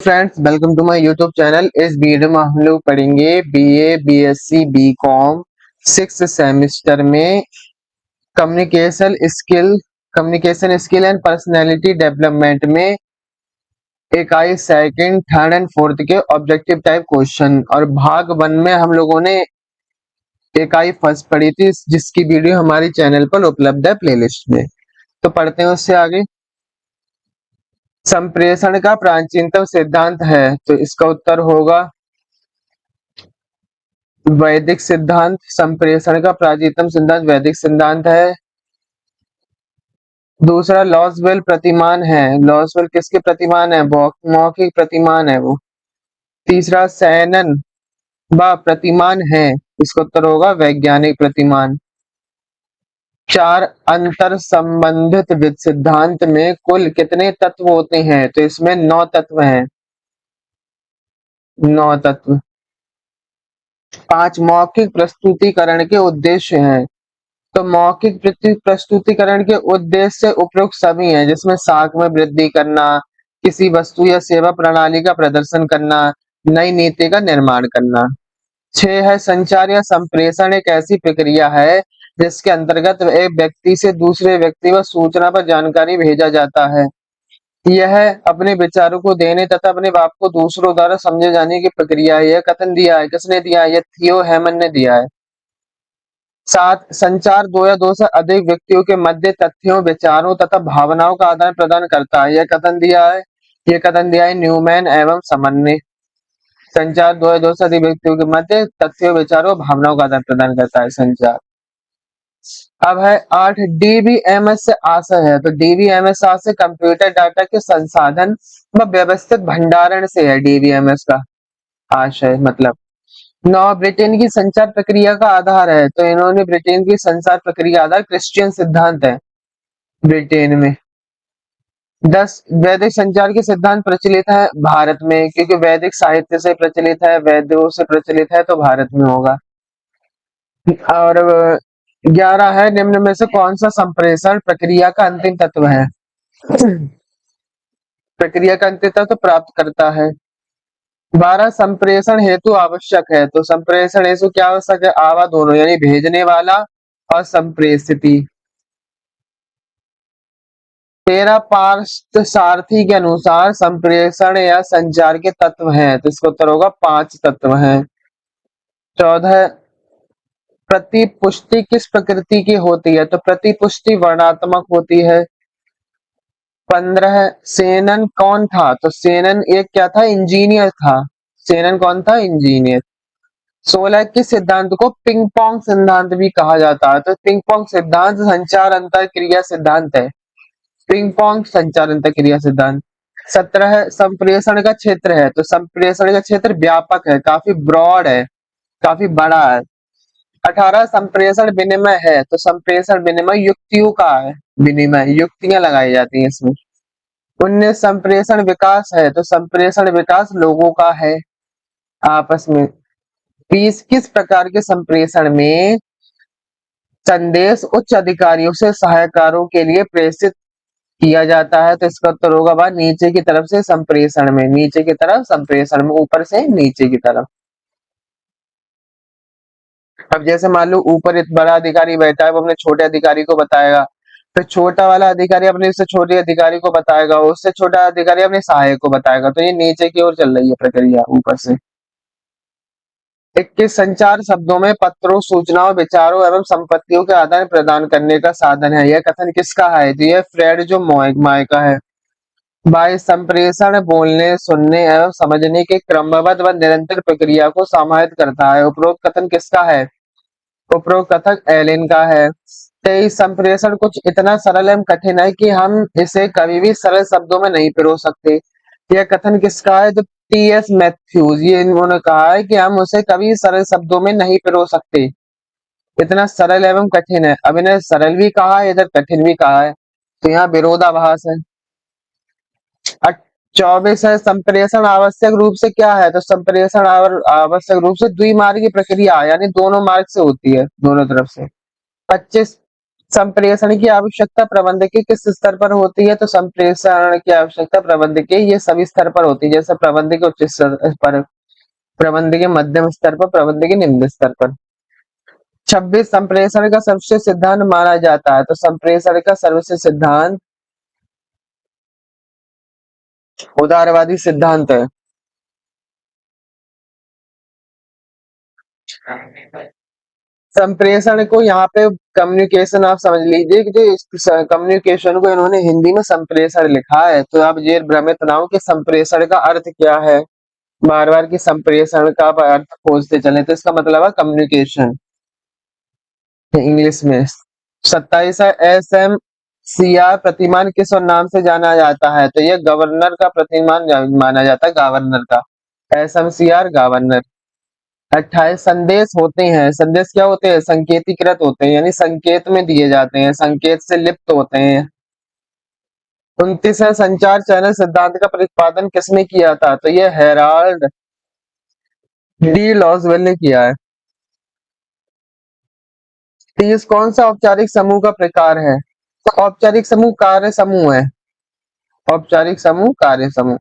Friends, welcome to my YouTube channel. इस video में हम लोग पढ़ेंगे BA, BSc, BCom 6th semester में communication skill and personality development में इकाई सेकंड, थर्ड एंड फोर्थ के ऑब्जेक्टिव टाइप क्वेश्चन। और भाग 1 में हम लोगों ने इकाई फर्स्ट पढ़ी थी, जिसकी वीडियो हमारी चैनल पर उपलब्ध है प्लेलिस्ट में। तो पढ़ते हैं उससे आगे। संप्रेषण का प्राचीनतम सिद्धांत है, तो इसका उत्तर होगा वैदिक सिद्धांत। संप्रेषण का प्राचीनतम सिद्धांत वैदिक सिद्धांत है। दूसरा लॉसवेल प्रतिमान है। लॉसवेल किसके प्रतिमान है? मौखिक प्रतिमान है वो। तीसरा शैनन व प्रतिमान है, इसका उत्तर होगा वैज्ञानिक प्रतिमान। 4 अंतर संबंधित सिद्धांत में कुल कितने तत्व होते हैं? तो इसमें 9 तत्व हैं। 9 तत्व। 5 मौखिक प्रस्तुतिकरण के उद्देश्य हैं। तो मौखिक प्रस्तुतिकरण के उद्देश्य उपयुक्त सभी हैं, जिसमें साख में वृद्धि करना, किसी वस्तु या सेवा प्रणाली का प्रदर्शन करना, नई नीति का निर्माण करना। 6 है संचार या संप्रेषण एक ऐसी प्रक्रिया है जिसके अंतर्गत एक व्यक्ति से दूसरे व्यक्ति व सूचना पर जानकारी भेजा जाता है। यह अपने विचारों को देने तथा अपने बाप को दूसरों द्वारा समझे जाने की प्रक्रिया है। यह कथन दिया है, किसने दिया है? यह थियो हेमन ने दिया है। 7 संचार 2 या 2 से अधिक व्यक्तियों के मध्य तथ्यों, विचारों तथा भावनाओं का आदान प्रदान करता है। यह कथन दिया है न्यूमैन एवं समन ने। संचार 2 या 2 से अधिक व्यक्तियों के मध्य तथ्यों, विचारों, भावनाओं का आदान प्रदान करता है संचार। अब है 8 डीबीएमएस से आशय है। तो डीबीएमएस आशय कंप्यूटर डाटा के संसाधन व व्यवस्थित भंडारण से है। डीबीएमएस का आशय मतलब 9 ब्रिटेन की संचार प्रक्रिया का आधार है। तो इन्होंने ब्रिटेन की संचार प्रक्रिया आधार क्रिश्चियन सिद्धांत है ब्रिटेन में। 10 वैदिक संचार के सिद्धांत प्रचलित है भारत में, क्योंकि वैदिक साहित्य से प्रचलित है, वेदों से प्रचलित है, तो भारत में होगा। और 11 है निम्न में से कौन सा संप्रेषण प्रक्रिया का अंतिम तत्व है? प्रक्रिया का अंतिम तत्व प्राप्त करता है। 12 संप्रेषण हेतु आवश्यक है। तो संप्रेषण हेतु क्या आवश्यक है? आवा दोनों, यानी भेजने वाला और संप्रेषिती। 13 पार्थ सारथी के अनुसार संप्रेषण या संचार के तत्व हैं, तो इसका उत्तर होगा 5 तत्व हैं। 14 प्रतिपुष्टि किस प्रकृति की होती है? तो प्रतिपुष्टि वर्णात्मक होती है। 15 सेनन कौन था? तो सेनन एक क्या था? इंजीनियर था। सेनन कौन था? इंजीनियर। 16 किस सिद्धांत को पिंग पोंग सिद्धांत भी कहा जाता है? तो पिंग पोंग सिद्धांत संचार अंतर क्रिया सिद्धांत है। पिंग पोंग संचार अंतर क्रिया सिद्धांत। 17 संप्रेषण का क्षेत्र है। तो संप्रेषण का क्षेत्र व्यापक है, काफी ब्रॉड है, काफी बड़ा है। 18 संप्रेषण विनिमय है। तो संप्रेषण विनिमय युक्तियों का है, विनिमय युक्तियां लगाई जाती हैं इसमें। 19 संप्रेषण विकास है। तो संप्रेषण विकास लोगों का है आपस में। 20 किस प्रकार के संप्रेषण में संदेश उच्च अधिकारियों से सहायकारों के लिए प्रेषित किया जाता है? तो इसका उत्तर होगा बात नीचे की तरफ से संप्रेषण में। नीचे की तरफ संप्रेषण में, ऊपर से नीचे की तरफ। अब जैसे मान लो ऊपर एक बड़ा अधिकारी बैठा है, वो अपने छोटे अधिकारी को बताएगा, फिर छोटा वाला अधिकारी अपने उससे छोटे अधिकारी को बताएगा, उससे छोटा अधिकारी अपने सहायक को बताएगा। तो ये नीचे की ओर चल रही है प्रक्रिया, ऊपर से। 21 संचार शब्दों में पत्रों, सूचनाओं, विचारों एवं संपत्तियों के आदान प्रदान करने का साधन है। यह कथन किसका है? तो यह फ्रेड जो मोय का है। 22 संप्रेषण बोलने, सुनने एवं समझने के क्रमबद्ध व निरंतर प्रक्रिया को समाहित करता है। उपरोक्त कथन किसका है? उपरोक्त कथन एलेन का है। 23 संप्रेषण कुछ इतना सरल एवं कठिन है कि हम इसे कभी भी सरल शब्दों में नहीं पिरो सकते। यह कथन किसका है? तो टी.एस. मैथ्यूज, ये इन्होंने कहा है कि हम उसे कभी सरल शब्दों में नहीं पिरो सकते, इतना सरल एवं कठिन है। अब इन्हें सरल भी कहा है, इधर कठिन भी कहा है, तो यहाँ विरोधाभास है। 24 है संप्रेषण आवश्यक रूप से क्या है? तो संप्रेषण आवश्यक रूप से द्विमार्गी प्रक्रिया, यानी दोनों मार्ग से होती है, दोनों तरफ से। 25 संप्रेषण की आवश्यकता प्रबंधकीय किस स्तर पर होती है? तो संप्रेषण की आवश्यकता प्रबंधकीय ये सभी स्तर पर होती है, जैसे प्रबंधकीय उच्च स्तर पर, प्रबंधकीय मध्यम स्तर पर, प्रबंधकीय निम्न स्तर पर। 26 संप्रेषण का सर्वश्रेष्ठ सिद्धांत माना जाता है? तो संप्रेषण का सर्वश्रेष्ठ सिद्धांत उदारवादी सिद्धांत है। संप्रेषण को यहाँ पे कम्युनिकेशन आप समझ लीजिए कि जो इस कम्युनिकेशन को इन्होंने हिंदी में संप्रेषण लिखा है, तो आप ये भ्रमित ना हो कि संप्रेषण का अर्थ क्या है, बार बार की संप्रेषण का अर्थ खोजते चले, तो इसका मतलब है कम्युनिकेशन इंग्लिश में। 27 है SMCR प्रतिमान किस और नाम से जाना जाता है? तो ये गवर्नर का प्रतिमान माना जाता है, गवर्नर का, SMCR गवर्नर। 28 संदेश होते हैं, संदेश क्या होते हैं? संकेतीकृत होते हैं, यानी संकेत में दिए जाते हैं, संकेत से लिप्त होते हैं। 29 है संचार चैनल सिद्धांत का प्रतिपादन किसने किया था? तो ये हेराल्ड डी लॉसवेल ने किया है। 30 कौन सा औपचारिक समूह का प्रकार है? तो औपचारिक समूह कार्य समूह है, औपचारिक समूह कार्य समूह।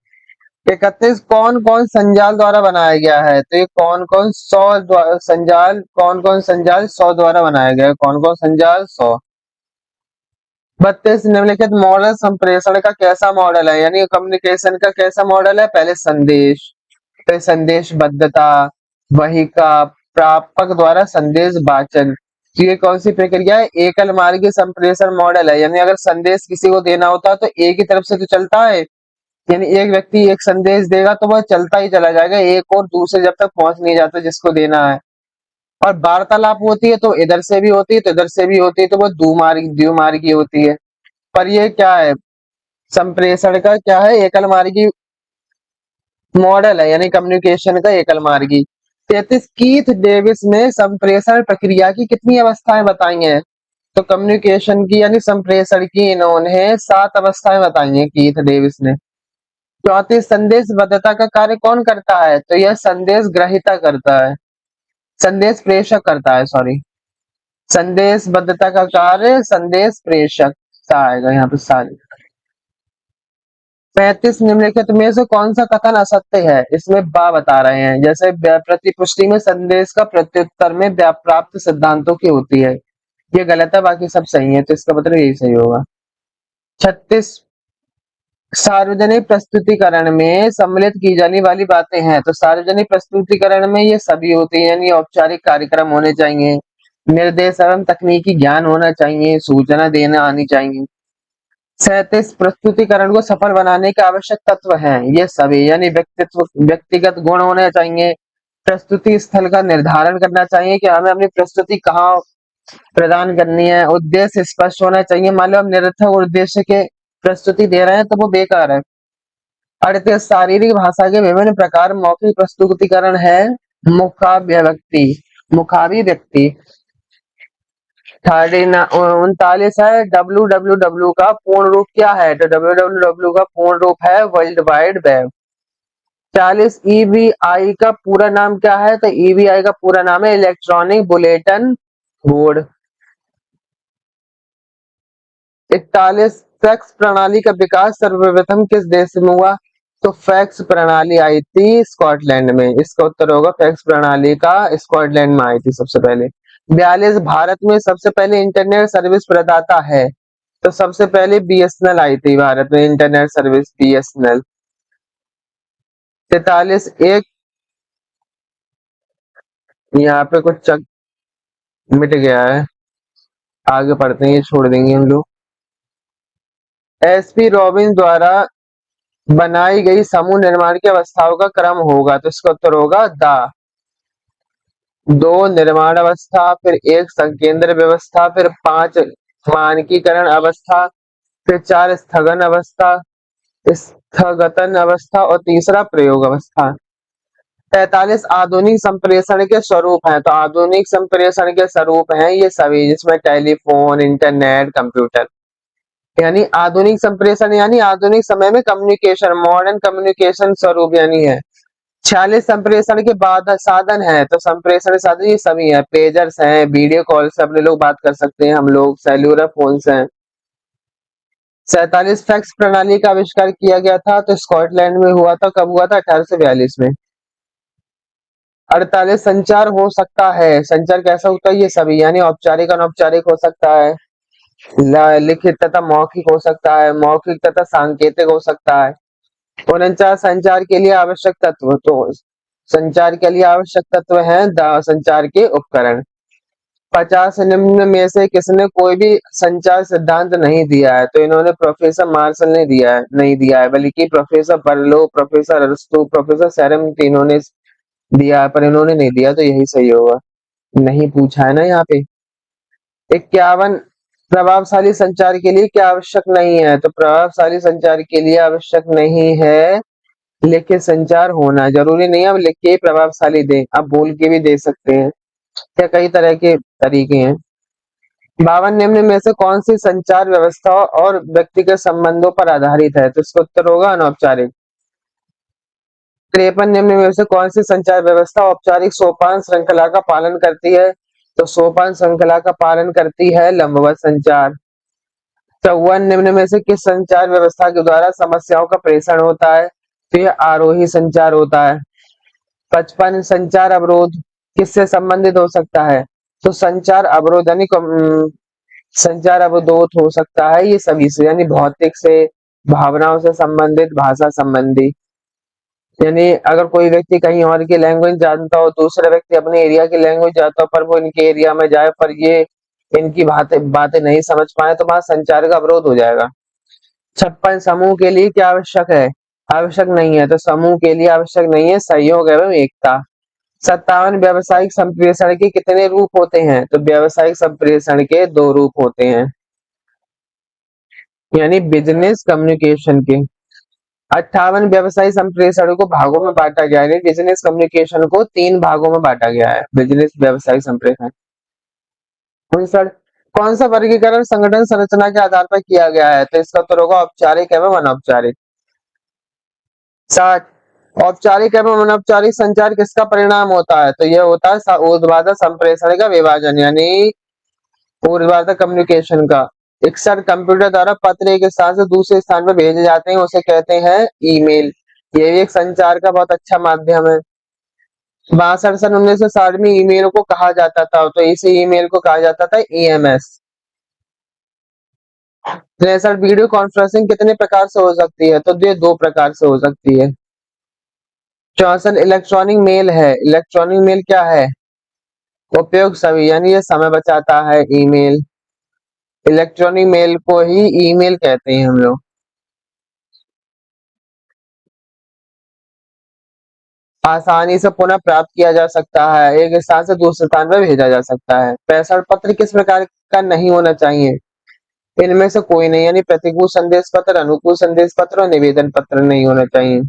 31 कौन कौन संजाल द्वारा बनाया गया है? तो ये कौन कौन संजाल, कौन कौन संजाल 100 द्वारा बनाया गया है, कौन कौन संजाल 100। 32 निम्नलिखित मॉडल संप्रेषण का कैसा मॉडल है, यानी कम्युनिकेशन का कैसा मॉडल है? पहले संदेश, फिर संदेशबद्धता, वहिका, प्रापक द्वारा संदेश वाचन। तो ये कौन सी प्रक्रिया है? एकल मार्गी संप्रेषण मॉडल है, यानी अगर संदेश किसी को देना होता है तो एक ही तरफ से तो चलता है, यानी एक व्यक्ति एक संदेश देगा तो वह चलता ही चला जाएगा, एक और दूसरे जब तक पहुंच नहीं जाता जिसको देना है। और वार्तालाप होती है तो इधर से भी होती है तो इधर से भी होती है, तो वह द्विमार्गी होती है। पर ये क्या है? संप्रेषण का क्या है? एकल मार्गी मॉडल है, यानी कम्युनिकेशन का एकल मार्गी। 33 कीथ डेविस ने संप्रेषण प्रक्रिया की कितनी अवस्थाएं बताई हैं? तो कम्युनिकेशन की यानी संप्रेषण की इन्होंने 7 अवस्थाएं बताई हैं कीथ डेविस ने। 34 संदेशबद्धता का कार्य कौन करता है? तो यह संदेश ग्रहीता करता है, संदेश प्रेषक करता है, सॉरी। संदेशबद्धता का कार्य संदेश प्रेषक का आएगा यहाँ पे सारी। 35 निम्नलिखित में से कौन सा कथन असत्य है? इसमें बा बता रहे हैं, जैसे प्रतिपुष्टि में संदेश का प्रत्युत्तर में व्याप्राप्त सिद्धांतों की होती है, ये गलत है, बाकी सब सही है, तो इसका मतलब यही सही होगा। 36 सार्वजनिक प्रस्तुतिकरण में सम्मिलित की जाने वाली बातें हैं, तो सार्वजनिक प्रस्तुतिकरण में ये सभी होती है, यानी औपचारिक कार्यक्रम होने चाहिए, निर्देश एवं तकनीकी ज्ञान होना चाहिए, सूचना देना आनी चाहिए। 37 प्रस्तुतिकरण को सफल बनाने के आवश्यक तत्व हैं, ये सभी, यानी व्यक्तिगत गुण होने चाहिए, प्रस्तुति स्थल का निर्धारण करना चाहिए कि हमें अपनी प्रस्तुति कहाँ प्रदान करनी है, उद्देश्य स्पष्ट होना चाहिए, मान लो हम निरर्थक उद्देश्य के प्रस्तुति दे रहे हैं तो वो बेकार है। 38 शारीरिक भाषा के विभिन्न प्रकार मौखिक प्रस्तुतिकरण है, मुखाभिव्यक्ति, मुखाभिव्यक्ति। 39 है www का पूर्ण रूप क्या है? तो www का पूर्ण रूप है वर्ल्ड वाइड वेब। 40 EBI का पूरा नाम क्या है? तो EBI का पूरा नाम है इलेक्ट्रॉनिक बुलेटिन बोर्ड। 41 फैक्स प्रणाली का विकास सर्वप्रथम किस देश में हुआ? तो फैक्स प्रणाली आई थी स्कॉटलैंड में, इसका उत्तर होगा फैक्स प्रणाली का स्कॉटलैंड में आई थी सबसे पहले। 42 भारत में सबसे पहले इंटरनेट सर्विस प्रदाता है? तो सबसे पहले BSNL आई थी भारत में, इंटरनेट सर्विस BSNL। 43 एक यहाँ पे कुछ चक मिट गया है, आगे पढ़ते हैं, ये छोड़ देंगे हम लोग। SP रॉबिन द्वारा बनाई गई समूह निर्माण की अवस्थाओं का क्रम होगा? तो इसका उत्तर होगा द 2 निर्माण अवस्था, फिर 1 संकेंद्र व्यवस्था, फिर 5 मानकीकरण अवस्था, फिर 4 स्थगन अवस्था, स्थगतन अवस्था और तीसरा प्रयोग अवस्था। 43 आधुनिक संप्रेषण के स्वरूप हैं? तो आधुनिक संप्रेषण के स्वरूप हैं ये सभी, जिसमें टेलीफोन, इंटरनेट, कंप्यूटर, यानी आधुनिक संप्रेषण यानी आधुनिक समय में कम्युनिकेशन, मॉडर्न कम्युनिकेशन स्वरूप यानी है 46 संप्रेषण के बाद साधन है, तो संप्रेषण साधन ये सभी है, पेजर्स हैं, वीडियो कॉल से अपने लोग बात कर सकते हैं, हम लोग सेल्यूलर फोन्स हैं। 47 फैक्स प्रणाली का आविष्कार किया गया था, तो स्कॉटलैंड में हुआ था, कब हुआ था? 1842 में। 48 संचार हो सकता है, संचार कैसा होता है? ये सभी यानी औपचारिक अनौपचारिक हो सकता है, लिखित तथा मौखिक हो सकता है, मौखिक तथा सांकेतिक हो सकता है। 49 संचार के लिए आवश्यक तत्व, तो संचार के लिए आवश्यक तत्व है संचार के उपकरण। 50 निम्न में से किसने कोई भी संचार सिद्धांत नहीं दिया है, तो इन्होंने प्रोफेसर मार्शल ने दिया है, नहीं दिया है, बल्कि प्रोफेसर बर्लो, प्रोफेसर अरस्तु, प्रोफेसर सेरम तीनों ने दिया है, पर इन्होंने नहीं दिया, तो यही सही होगा। नहीं पूछा है ना यहाँ पे। 51 प्रभावशाली संचार के लिए क्या आवश्यक नहीं है, तो प्रभावशाली संचार के लिए आवश्यक नहीं है लिखित संचार होना, जरूरी नहीं है अब लिख के ही प्रभावशाली दें, आप बोल के भी दे सकते हैं, क्या कई तरह के तरीके हैं। 52 निम्न में से कौन सी संचार व्यवस्था और व्यक्तिगत संबंधों पर आधारित है, तो इसका उत्तर होगा अनौपचारिक। 53 निम्न में से कौन सी संचार व्यवस्था औपचारिक सोपान श्रृंखला का पालन करती है, तो सोपान श्रृंखला का पालन करती है लंबवत संचार। 54 निम्न में से किस संचार व्यवस्था के द्वारा समस्याओं का प्रेषण होता है, तो यह आरोही संचार होता है। 55 संचार अवरोध किससे संबंधित हो सकता है, तो संचार अवरोध यानी संचार अवरोध हो सकता है ये सभी से, यानी भौतिक से, भावनाओं से संबंधित, भाषा संबंधी। यानी अगर कोई व्यक्ति कहीं और की लैंग्वेज जानता हो, दूसरा व्यक्ति अपने एरिया की लैंग्वेज जानता हो, पर वो इनके एरिया में जाए पर ये इनकी बातें बातें नहीं समझ पाए, तो वहां संचार का अवरोध हो जाएगा। 56 समूह के लिए क्या आवश्यक है, आवश्यक नहीं है, तो समूह के लिए आवश्यक नहीं है सहयोग एवं एकता। 57 व्यावसायिक संप्रेषण के कितने रूप होते हैं, तो व्यावसायिक संप्रेषण के 2 रूप होते हैं, यानी बिजनेस कम्युनिकेशन के। 58 व्यवसायिक संप्रेषण को भागों में बांटा गया है, बिजनेस कम्युनिकेशन को 3 भागों में बांटा गया है, बिजनेस व्यवसायिक संप्रेषण। 59 कौन सा वर्गीकरण संगठन संरचना के आधार पर किया गया है, तो इसका उत्तर होगा औपचारिक एवं अनौपचारिक। 60 औपचारिक एवं अनौपचारिक संचार किसका परिणाम होता है, तो यह होता है ऊर्ध्वाधर संप्रेषण का विभाजन, यानी ऊर्ध्वाधर कम्युनिकेशन का। 61 कंप्यूटर द्वारा पत्र एक स्थान से दूसरे स्थान पर भेजे जाते हैं, उसे कहते हैं ईमेल, ये भी एक संचार का बहुत अच्छा माध्यम है। 62 सन 1960 में ईमेल को कहा जाता था, तो इसी ईमेल को कहा जाता था ईएमएस। 63 वीडियो कॉन्फ्रेंसिंग कितने प्रकार से हो सकती है, तो ये 2 प्रकार से हो सकती है। 64 इलेक्ट्रॉनिक मेल है, इलेक्ट्रॉनिक मेल क्या है, उपयोग सभी, यानी ये समय बचाता है ईमेल, इलेक्ट्रॉनिक मेल को ही ईमेल कहते हैं हम लोग। आसानी से पुनः प्राप्त किया जा सकता है, एक स्थान से दूसरे स्थान पर भेजा जा सकता है। 65 पत्र किस प्रकार का नहीं होना चाहिए, इनमें से कोई नहीं, यानी प्रतिकूल संदेश पत्र, अनुकूल संदेश पत्र और निवेदन पत्र नहीं होना चाहिए।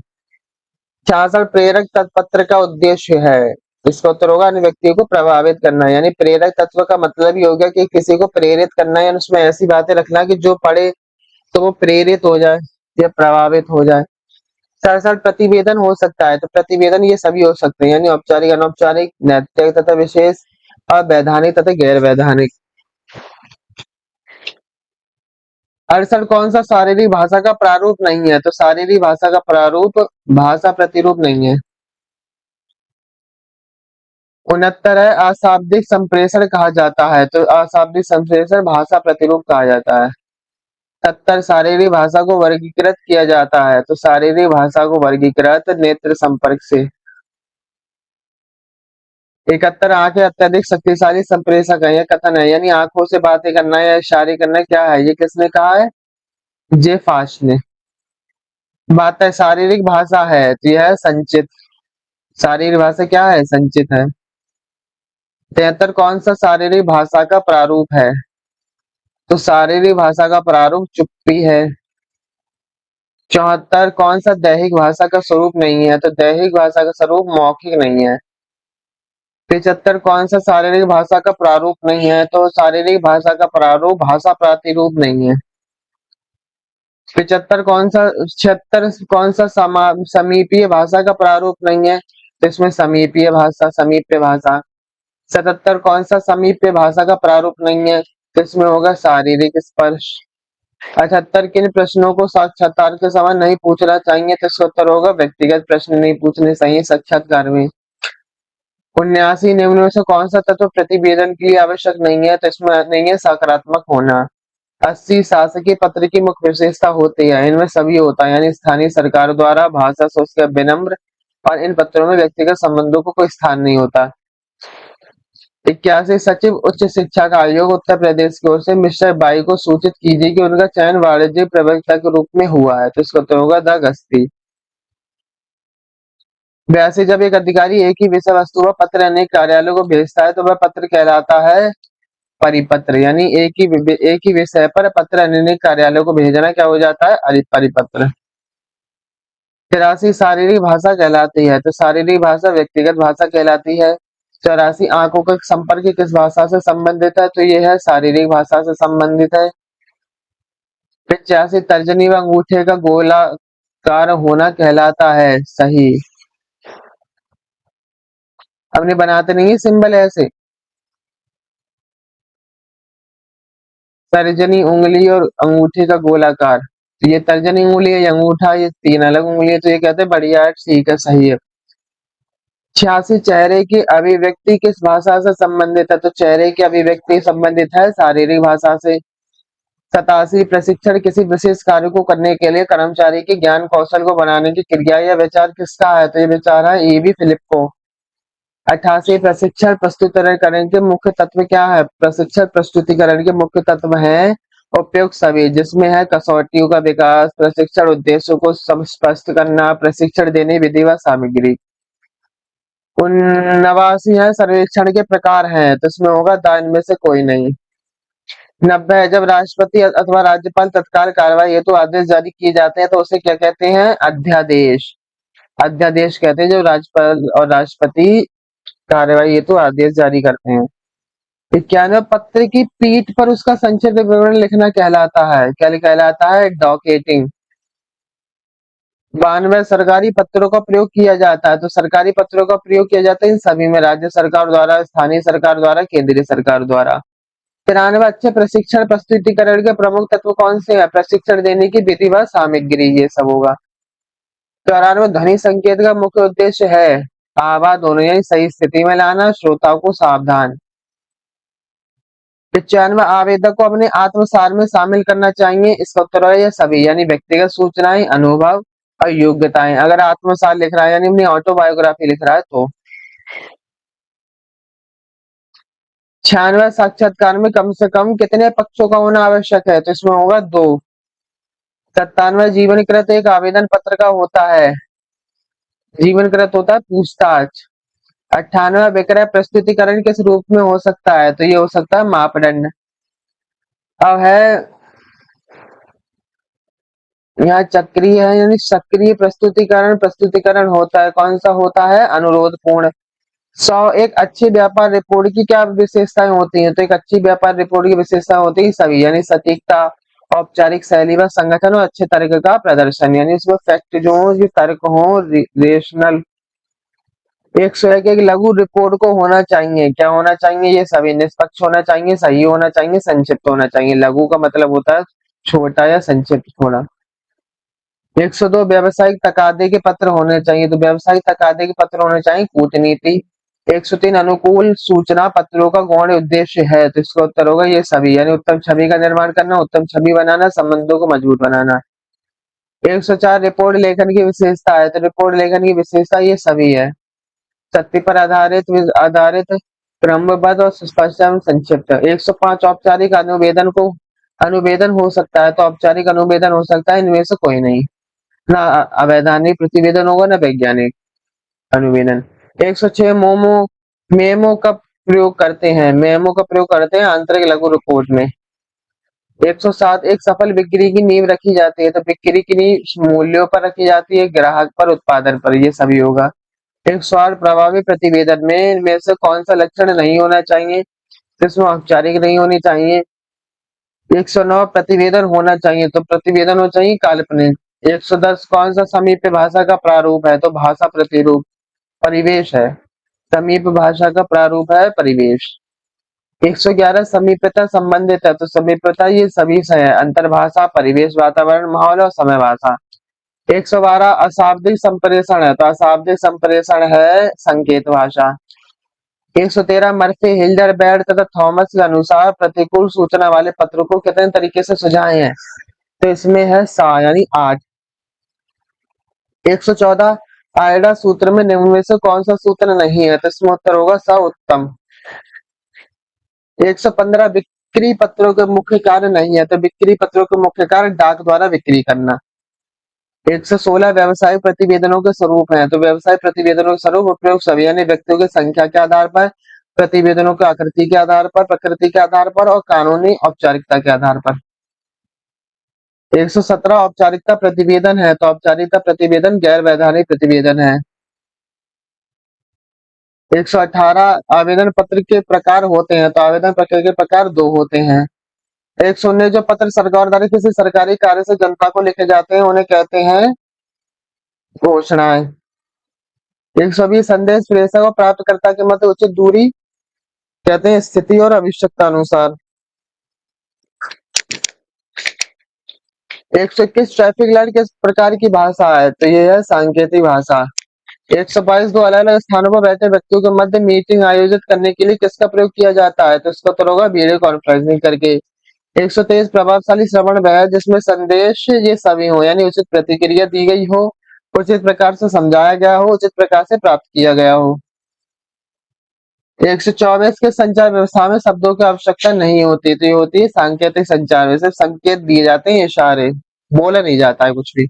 66 प्रेरक तत्पत्र का उद्देश्य है, इसका उत्तर होगा अन्य व्यक्ति को प्रभावित करना, यानी प्रेरक तत्व का मतलब ही हो गया कि किसी को प्रेरित करना, यानी उसमें ऐसी बातें रखना कि जो पढ़े तो वो प्रेरित हो जाए या प्रभावित हो जाए। 67 प्रतिवेदन हो सकता है, तो प्रतिवेदन ये सभी हो सकते हैं, यानी औपचारिक, अनौपचारिक, नैतिक तथा विशेष, अवैधानिक तथा गैर वैधानिक। 68 कौन सा शारीरिक भाषा का प्रारूप नहीं है, तो शारीरिक भाषा का प्रारूप भाषा प्रतिरूप नहीं है। 69 है अशाब्दिक संप्रेषण कहा जाता है, तो अशाब्दिक संप्रेषण भाषा प्रतिरूप कहा जाता है। 70 शारीरिक भाषा को वर्गीकृत किया जाता है, तो शारीरिक भाषा को वर्गीकृत नेत्र संपर्क से। 71 आंखें अत्यधिक शक्तिशाली संप्रेषक है, यह कथन है, यानी आंखों से बातें करना या इशारे करना क्या है, ये किसने कहा है, जे फास्ट ने। बात है शारीरिक भाषा है, तो यह है संचित, शारीरिक भाषा क्या है, संचित है। 73 कौन सा शारीरिक भाषा का प्रारूप है, तो शारीरिक भाषा का प्रारूप चुप्पी है। 74 कौन सा दैहिक भाषा का स्वरूप नहीं है, तो दैहिक भाषा का स्वरूप मौखिक नहीं है। 75 कौन सा शारीरिक भाषा का प्रारूप नहीं है, तो शारीरिक भाषा का प्रारूप भाषा प्रतिरूप नहीं है। 75 कौन सा 76 कौन सा समीपीय भाषा का प्रारूप नहीं है? तो इसमें समीपीय भाषा, समीप्य भाषा। 77 कौन सा समीप्य भाषा का प्रारूप नहीं है? तो इसमें होगा शारीरिक स्पर्श। 78 किन प्रश्नों को साक्षात्कार के समय नहीं पूछना चाहिए? तो इसका उत्तर होगा व्यक्तिगत प्रश्न नहीं पूछने चाहिए साक्षात्कार में। 79 निम्न में से कौन सा तत्व प्रतिवेदन के लिए आवश्यक नहीं है? तो इसमें नहीं है सकारात्मक होना। 80 शासकीय पत्र की मुख्य विशेषता होती है? इनमें सभी होता है, यानी स्थानीय सरकार द्वारा भाषा शुष्क विनम्र, और इन पत्रों में व्यक्तिगत संबंधों को कोई स्थान नहीं होता। 81 सचिव उच्च शिक्षा का आयोग उत्तर प्रदेश की ओर से मिस्टर बाई को सूचित कीजिए कि उनका चयन वाणिज्य प्रवक्ता के रूप में हुआ है। तो इसका उत्तर होगा द गस्ती। 82 जब एक अधिकारी एक ही विषय वस्तु व पत्र अनेक कार्यालयों को भेजता है तो वह पत्र कहलाता है परिपत्र, यानी एक ही विषय पर पत्र अनेक कार्यालयों को भेजना क्या हो जाता है? परिपत्र। 83 शारीरिक भाषा कहलाती है? तो शारीरिक भाषा व्यक्तिगत भाषा कहलाती है। 84 आंखों का संपर्क किस भाषा से संबंधित है? तो ये है शारीरिक भाषा से संबंधित है। 85 तर्जनी व अंगूठे का गोलाकार होना कहलाता है? सही। हमने बनाते नहीं है सिंबल ऐसे, तर्जनी उंगली और अंगूठे का गोलाकार। तो ये तर्जनी उंगली है, ये अंगूठा, ये तीन अलग उंगली है, तो ये कहते हैं बढ़िया है, ठीक है, सही है। 86 चेहरे की अभिव्यक्ति किस भाषा से संबंधित है? तो चेहरे की अभिव्यक्ति संबंधित है शारीरिक भाषा से। 87 प्रशिक्षण किसी विशेष कार्य को करने के लिए कर्मचारी के ज्ञान कौशल को बनाने की क्रिया या विचार किसका है? तो ये विचार है ईवी फिलिप को। 88 प्रशिक्षण प्रस्तुतिकरण के मुख्य तत्व क्या है? प्रशिक्षण प्रस्तुतिकरण के मुख्य तत्व हैं उपयुक्त सभी, जिसमें है कसौटियों का विकास, प्रशिक्षण उद्देश्यों को स्पष्ट करना, प्रशिक्षण देने विधि व सामग्री। 89 है सर्वेक्षण के प्रकार हैं? तो इसमें होगा द इनमें से कोई नहीं। 90 है जब राष्ट्रपति अथवा राज्यपाल तत्काल कार्रवाई हेतु आदेश जारी किए जाते हैं तो उसे क्या कहते हैं? अध्यादेश। अध्यादेश कहते हैं जब राज्यपाल और राष्ट्रपति कार्रवाई हेतु आदेश जारी करते हैं। 91 पत्र की पीठ पर उसका संक्षिप्त विवरण लिखना कहलाता है? क्या कहलाता है? डॉकेटिंग। 92 सरकारी पत्रों का प्रयोग किया जाता है? तो सरकारी पत्रों का प्रयोग किया जाता है इन सभी में, राज्य सरकार द्वारा, स्थानीय सरकार द्वारा, केंद्रीय सरकार द्वारा। 93 अच्छे प्रशिक्षण प्रस्तुतिकरण के प्रमुख तत्व कौन से हैं? प्रशिक्षण देने की विधि व सामग्री, ये सब होगा। 94 ध्वनि संकेत का मुख्य उद्देश्य है आवाज दोनों यानी सही स्थिति में लाना, श्रोताओं को सावधान। 95 आवेदक को अपने आत्मसार में शामिल करना चाहिए? इसका उत्तर है ये सभी, यानी व्यक्तिगत सूचनाएं, अनुभव और योग्यताएं। अगर आत्मसार लिख रहा है यानी अपनी ऑटोबायोग्राफी लिख रहा है तो। 96 साक्षात्कार में कम से कम कितने पक्षों का होना आवश्यक है? तो इसमें होगा 2। 97 जीवनकृत एक आवेदन पत्र का होता है? जीवनकृत होता है पूछताछ। 98 विक्रय प्रस्तुतिकरण किस रूप में हो सकता है? तो ये हो सकता है मापदंड। अब है यहाँ चक्रीय है, यानी सक्रिय प्रस्तुतिकरण प्रस्तुतिकरण होता है, कौन सा होता है? अनुरोध पूर्ण। 100 एक अच्छी व्यापार रिपोर्ट की क्या विशेषताएं होती हैं? तो एक अच्छी व्यापार रिपोर्ट की विशेषता होती है सभी, यानी सटीकता, औपचारिक शैली व संगठन और अच्छे तर्क का प्रदर्शन, यानी इसमें फैक्ट जो हो, ये तर्क हो, रेशनल। 101 एक लघु रिपोर्ट को होना चाहिए? क्या होना चाहिए? ये सभी निष्पक्ष होना चाहिए, सही होना चाहिए, संक्षिप्त होना चाहिए। लघु का मतलब होता है छोटा या संक्षिप्त थोड़ा। 102 व्यावसायिक तकादे के पत्र होने चाहिए? तो व्यावसायिक तकादे के पत्र होने चाहिए कूटनीति। 103 अनुकूल सूचना पत्रों का गौण उद्देश्य है? तो इसका उत्तर होगा ये सभी, यानी उत्तम छवि का निर्माण करना, उत्तम छवि बनाना, संबंधों को मजबूत बनाना। 104 रिपोर्ट लेखन की विशेषता है? तो रिपोर्ट लेखन की विशेषता ये सभी है, सत्य पर आधारित आधारित, क्रमबद्ध और सुस्पष्ट एवं संक्षिप्त। 105 औपचारिक अनुवेदन को अनुवेदन हो सकता है? तो औपचारिक अनुवेदन हो सकता है, इनमें से कोई नहीं, ना अवैधानिक प्रतिवेदन होगा ना वैज्ञानिक अनुवेदन। 106 मेमो का प्रयोग करते हैं? मेमो का प्रयोग करते हैं आंतरिक लघु रिपोर्ट में। 107 एक सफल बिक्री की नींव रखी जाती है? तो बिक्री की नींव मूल्यों पर रखी जाती है, ग्राहक पर, उत्पादन पर, ये सभी होगा। 108 प्रभावी प्रतिवेदन में इनमें से कौन सा लक्षण नहीं होना चाहिए? जिसमें औपचारिक नहीं होनी चाहिए, 109 प्रतिवेदन होना चाहिए, तो प्रतिवेदन हो चाहिए काल्पनिक। 110 कौन सा समीप्य भाषा का प्रारूप है, तो भाषा प्रतिरूप। परिवेश है, समीप भाषा का प्रारूप है परिवेश। 111 समीप्यता संबंधित है, तो समीप्यता ये सभी से है, अंतर्भाषा, परिवेश, वातावरण, माहौल और समय भाषा। 112 अशाब्दिक संप्रेषण है, तो अशाब्दिक संप्रेषण है संकेत भाषा। 113 मर्फी, हिल्डरबैर्ड तथा थॉमस के अनुसार प्रतिकूल सूचना वाले पत्र को कितने तरीके से सुझाए हैं, तो इसमें है यानी 8। 114 आयडा सूत्र में निम्न में से कौन सा सूत्र नहीं है, तो इसमें उत्तर होगा स उत्तम। 115 बिक्री पत्रों के मुख्य कार्य नहीं है, तो बिक्री पत्रों के मुख्य कार्य डाक द्वारा बिक्री करना। 116 व्यवसायिक प्रतिवेदनों के स्वरूप हैं, तो व्यवसायिक प्रतिवेदनों के स्वरूप उपयोग सभी यानी व्यक्तियों की संख्या के आधार पर, प्रतिवेदनों की आकृति के आधार पर, प्रकृति के आधार पर और कानूनी औपचारिकता के आधार पर। 117 औपचारिकता प्रतिवेदन है, तो औपचारिकता प्रतिवेदन गैर वैधानिक प्रतिवेदन है। 118 आवेदन पत्र के प्रकार होते हैं, तो आवेदन पत्र के प्रकार 2 होते हैं। 119 जो पत्र सरकार द्वारा किसी सरकारी कार्य से जनता को लिखे जाते हैं उन्हें कहते हैं घोषणाएं। 120 संदेश प्रेषक और प्राप्तकर्ता के मध्य उचित दूरी कहते हैं स्थिति और आवश्यकता अनुसार। 121 ट्रैफिक लाइट किस प्रकार की भाषा है, तो ये है सांकेतिक भाषा। 122 दो अलग अलग स्थानों पर बैठे व्यक्तियों के मध्य मीटिंग आयोजित करने के लिए किसका प्रयोग किया जाता है, तो इसका उत्तर होगा वीडियो कॉन्फ्रेंसिंग करके। 123 प्रभावशाली श्रवण वह है जिसमें संदेश ये सभी हो यानी उचित प्रतिक्रिया दी गई हो, उचित प्रकार से समझाया गया हो, उचित प्रकार से प्राप्त किया गया हो। 124 के संचार व्यवस्था में शब्दों की आवश्यकता नहीं होती, तो ये होती है सांकेतिक संचार में सिर्फ संकेत दिए जाते हैं, इशारे, बोला नहीं जाता है कुछ भी।